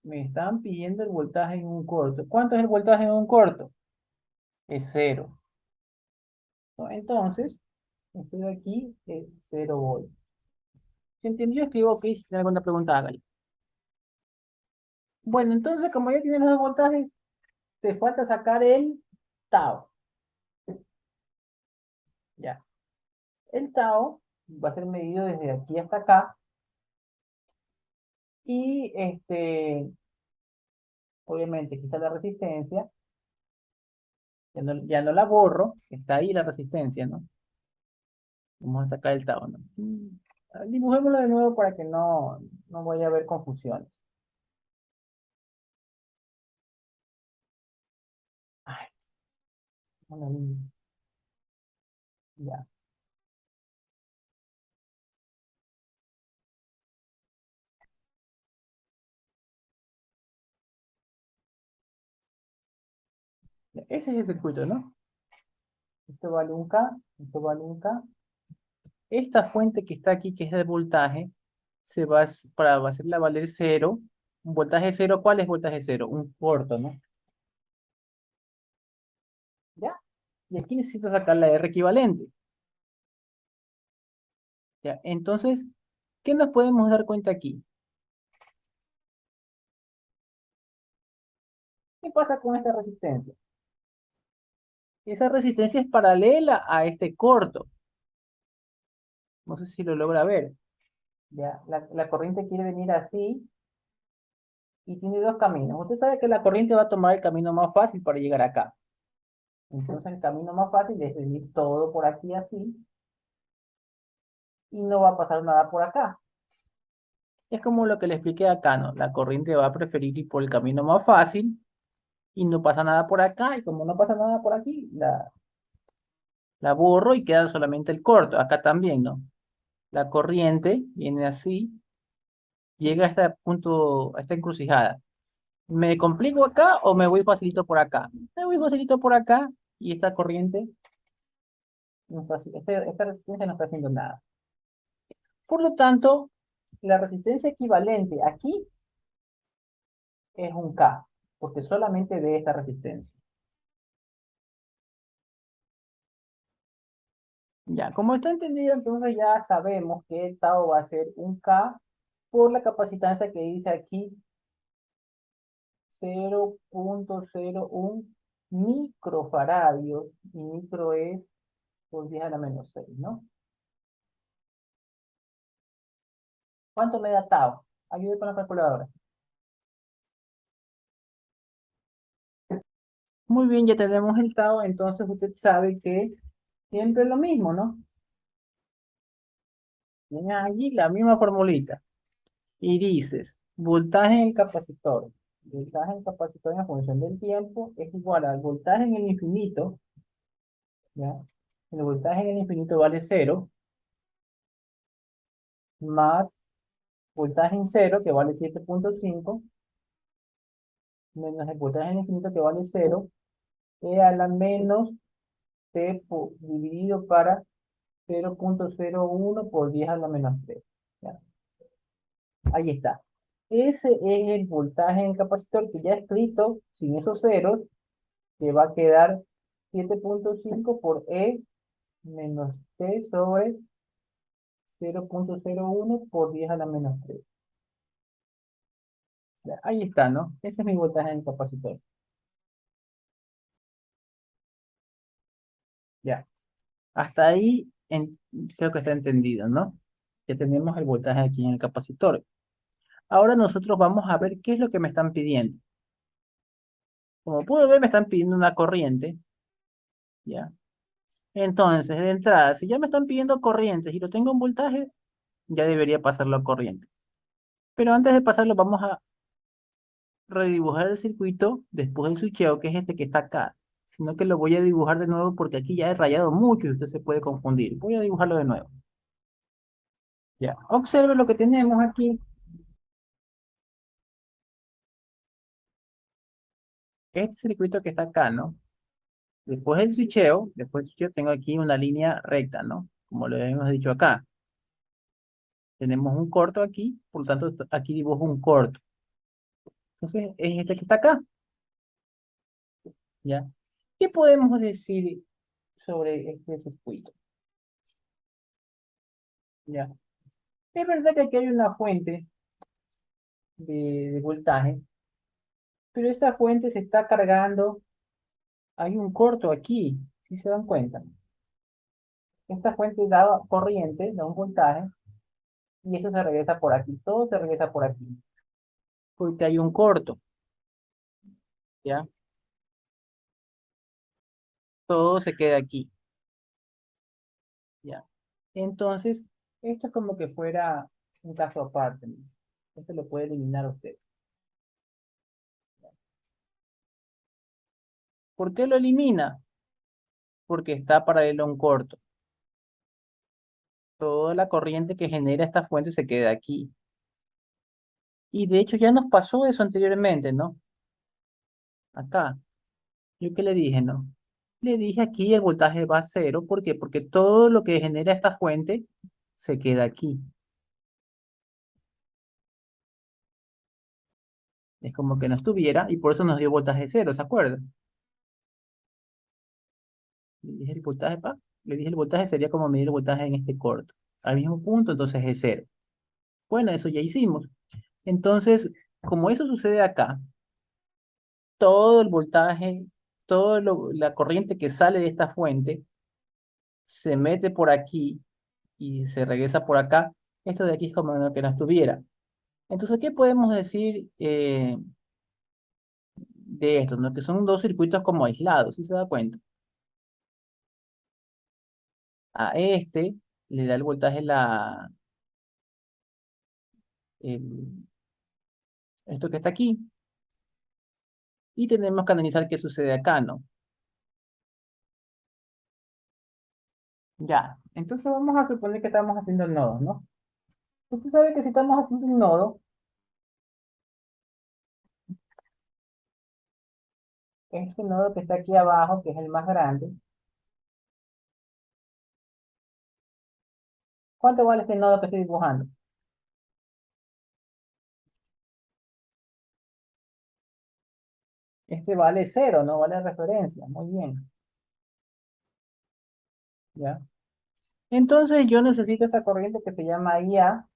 Me están pidiendo el voltaje en un corto. ¿Cuánto es el voltaje en un corto? Es cero, ¿no? Entonces, estoy aquí, es 0 volts. ¿Se entendió? Escribo ok, si tiene alguna pregunta, hágale. Bueno, entonces, como ya tienes los dos voltajes, te falta sacar el tau. Ya. El tau va a ser medido desde aquí hasta acá. Y obviamente, aquí está la resistencia. Ya no la borro. Está ahí la resistencia, ¿no? Vamos a sacar el tau, ¿no? Dibujémoslo de nuevo para que no vaya a haber confusiones. Ay, una línea. Ya. Ese es el circuito, ¿no? Esto vale 1K, esto vale 1K. Esta fuente que está aquí, que es de voltaje, para hacerla valer cero. Un voltaje cero, ¿cuál es voltaje cero? Un corto, ¿no? ¿Ya? Y aquí necesito sacar la R equivalente. ¿Ya? Entonces, ¿qué nos podemos dar cuenta aquí? ¿Qué pasa con esta resistencia? Esa resistencia es paralela a este corto. No sé si lo logra ver. ¿Ya? La corriente quiere venir así y tiene dos caminos. Usted sabe que la corriente va a tomar el camino más fácil para llegar acá. Entonces el camino más fácil es venir todo por aquí así y no va a pasar nada por acá. Es como lo que le expliqué acá, ¿no? La corriente va a preferir ir por el camino más fácil y no pasa nada por acá. Y como no pasa nada por aquí, la borro y queda solamente el corto. Acá también, ¿no? La corriente viene así, llega a este punto, a esta encrucijada. ¿Me complico acá o me voy facilito por acá? Me voy facilito por acá y esta corriente, esta resistencia no está haciendo nada. Por lo tanto, la resistencia equivalente aquí es un K, porque solamente ve esta resistencia. Ya, como está entendido, entonces ya sabemos que el tau va a ser un K por la capacitancia que dice aquí 0,01 microfaradios, y micro es por 10 a la menos 6, ¿no? ¿Cuánto me da tau? Ayude con la calculadora. Muy bien, ya tenemos el tau, entonces usted sabe que siempre es lo mismo, ¿no? Tienes allí la misma formulita. Y dices, voltaje en el capacitor. Voltaje en el capacitor en función del tiempo es igual al voltaje en el infinito, ¿ya? El voltaje en el infinito vale cero, más voltaje en cero, que vale 7,5, menos el voltaje en el infinito, que vale cero, e a la menos dividido para 0,01 por 10 a la menos 3. ¿Ya? Ahí está. Ese es el voltaje en el capacitor que ya escrito, sin esos ceros, que va a quedar 7,5 por E menos T sobre 0,01 por 10 a la menos 3. Ya, ahí está, ¿no? Ese es mi voltaje en el capacitor. Ya. Hasta ahí creo que está entendido, ¿no? Ya tenemos el voltaje aquí en el capacitor. Ahora nosotros vamos a ver qué es lo que me están pidiendo. Como puedo ver, me están pidiendo una corriente, ¿ya? Entonces, de entrada, si ya me están pidiendo corrientes y lo tengo en voltaje, ya debería pasarlo a corriente. Pero antes de pasarlo, vamos a redibujar el circuito después del switcheo, que es este que está acá. Sino que lo voy a dibujar de nuevo porque aquí ya he rayado mucho y usted se puede confundir. Voy a dibujarlo de nuevo. Ya, observe lo que tenemos aquí. Este circuito que está acá, ¿no? Después del switcheo tengo aquí una línea recta, ¿no? Como lo habíamos dicho acá. Tenemos un corto aquí, por lo tanto aquí dibujo un corto. Entonces es este que está acá, ¿ya? ¿Qué podemos decir sobre este circuito? ¿Ya? Es verdad que aquí hay una fuente de voltaje, pero esta fuente se está cargando, hay un corto aquí, si se dan cuenta. Esta fuente da corriente, da un voltaje, y eso se regresa por aquí, todo se regresa por aquí, porque hay un corto, ¿ya? Todo se queda aquí, ¿ya? Entonces, esto es como que fuera un caso aparte, ¿no? Esto lo puede eliminar usted. ¿Por qué lo elimina? Porque está paralelo a un corto. Toda la corriente que genera esta fuente se queda aquí. Y de hecho ya nos pasó eso anteriormente, ¿no? Acá. ¿Yo qué le dije, no? Le dije aquí el voltaje va a cero. ¿Por qué? Porque todo lo que genera esta fuente se queda aquí. Es como que no estuviera y por eso nos dio voltaje cero, ¿se acuerdan? Le dije el voltaje, le dije el voltaje sería como medir el voltaje en este corto. Al mismo punto, entonces es cero. Bueno, eso ya hicimos. Entonces, como eso sucede acá, todo el voltaje, toda la corriente que sale de esta fuente se mete por aquí y se regresa por acá. Esto de aquí es como que no estuviera. Entonces, ¿qué podemos decir de esto? ¿No? Que son dos circuitos como aislados, ¿sí se da cuenta? A este le da el voltaje el- esto que está aquí y tenemos que analizar qué sucede acá, ¿no? Ya, entonces vamos a suponer que estamos haciendo nodos, ¿no? Usted sabe que si estamos haciendo un nodo, este nodo que está aquí abajo, que es el más grande, ¿cuánto vale este nodo que estoy dibujando? Este vale cero, no vale referencia. Muy bien, ¿ya? Entonces yo necesito esta corriente que se llama IA,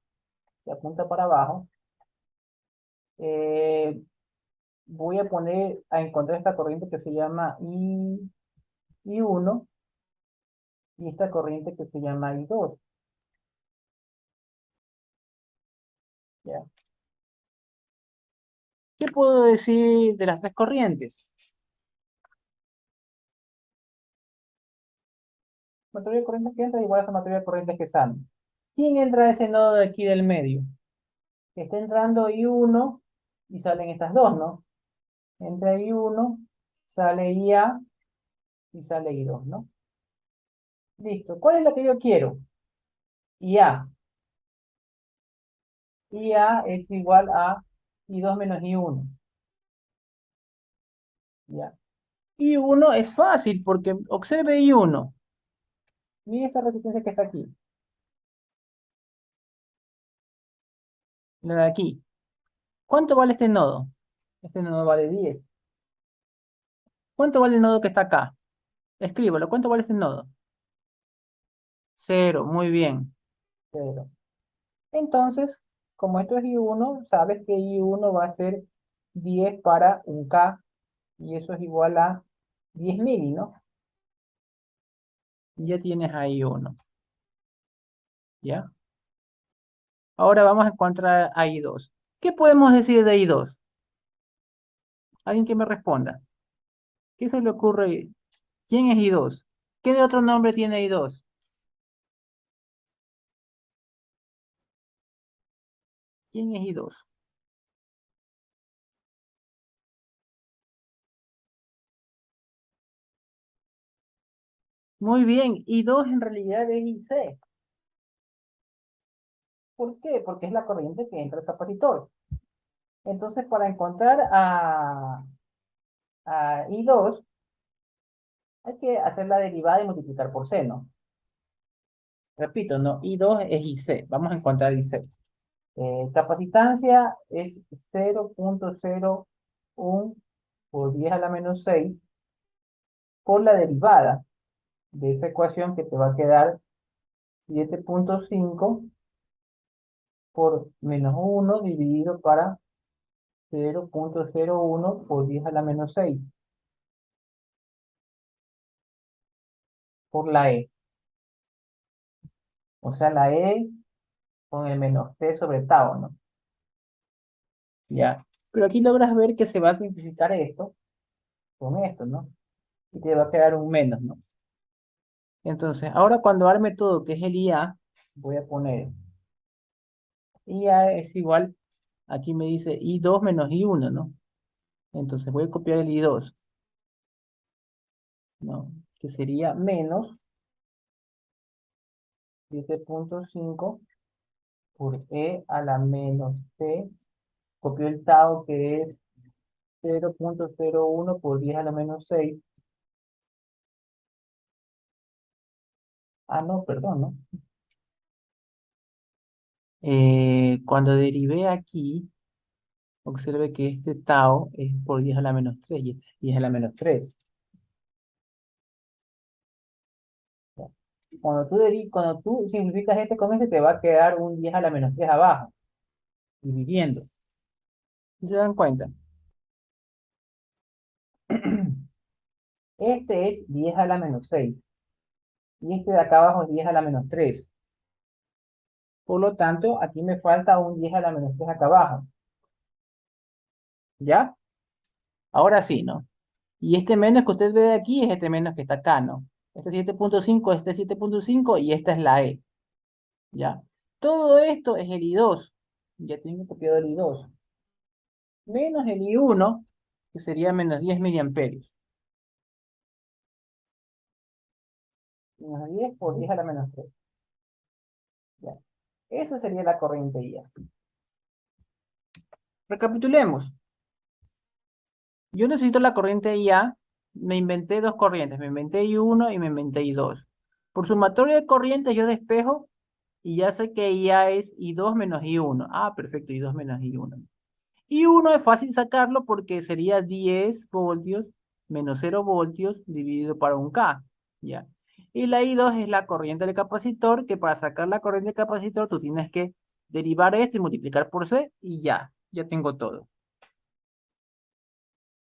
que apunta para abajo. Eh, voy a poner a encontrar esta corriente que se llama I1 y esta corriente que se llama I2, ¿ya? ¿Qué puedo decir de las tres corrientes? Mayoría de corrientes que entran igual a la mayoría de corrientes que salen. ¿Quién entra a ese nodo de aquí del medio? Está entrando I1 y salen estas dos, ¿no? Entra I1, sale IA y sale I2, ¿no? Listo. ¿Cuál es la que yo quiero? IA. IA es igual a I2 menos I1. ¿Ya? I1 es fácil porque observe I1. Mire esta resistencia que está aquí. La de aquí. ¿Cuánto vale este nodo? Este nodo vale 10. ¿Cuánto vale el nodo que está acá? Escríbalo. ¿Cuánto vale este nodo? Cero. Muy bien. Cero. Entonces, como esto es I1, sabes que I1 va a ser 10 para un K y eso es igual a 10 mili, ¿no? Ya tienes ahí uno, ¿ya? Ahora vamos a encontrar a I2. ¿Qué podemos decir de I2? Alguien que me responda. ¿Qué se le ocurre? ¿Quién es I2? ¿Qué de otro nombre tiene I2? ¿Quién es I2? Muy bien, I2 en realidad es IC. ¿Por qué? Porque es la corriente que entra al capacitor. Entonces, para encontrar a I2, hay que hacer la derivada y multiplicar por C, ¿no? Repito, no, I2 es IC. Vamos a encontrar IC. Capacitancia es 0,01 por 10 a la menos 6 por la derivada de esa ecuación que te va a quedar 7,5 por menos 1 dividido para 0,01 por 10 a la menos 6 por la E. O sea, la E con el menos T sobre tau, ¿no? Ya. Pero aquí logras ver que se va a simplificar esto con esto, ¿no? Y te va a quedar un menos, ¿no? Entonces, ahora cuando arme todo, que es el IA, voy a poner IA es igual, aquí me dice I2 menos I1, ¿no? Entonces voy a copiar el I2, ¿no? Que sería menos 7,5 por E a la menos T. Copio el tau que es 0,01 por 10 a la menos 6. Ah, no, perdón, ¿no? Cuando derivé aquí, observe que este tau es por 10 a la menos 3 y este es 10 a la menos 3. Cuando tú simplificas este con este, te va a quedar un 10 a la menos 3 abajo, dividiendo. ¿Sí se dan cuenta? Este es 10 a la menos 6 y este de acá abajo es 10 a la menos 3. Por lo tanto, aquí me falta un 10 a la menos 3 acá abajo. ¿Ya? Ahora sí, ¿no? Y este menos que usted ve de aquí es este menos que está acá, ¿no? Este 7,5, este 7,5 y esta es la E. ¿Ya? Todo esto es el I2. Ya tengo copiado el I2. Menos el I1, que sería menos 10 miliamperios. Menos 10 por 10 a la menos 3. Ya. Esa sería la corriente IA. Recapitulemos. Yo necesito la corriente IA. Me inventé dos corrientes. Me inventé I1 y me inventé I2. Por sumatorio de corrientes yo despejo y ya sé que IA es I2 menos I1. Ah, perfecto, I2 menos I1. I1 es fácil sacarlo porque sería 10 voltios menos 0 voltios dividido para un K. ¿Ya? Y la I2 es la corriente del capacitor, que para sacar la corriente del capacitor tú tienes que derivar esto y multiplicar por C y ya tengo todo.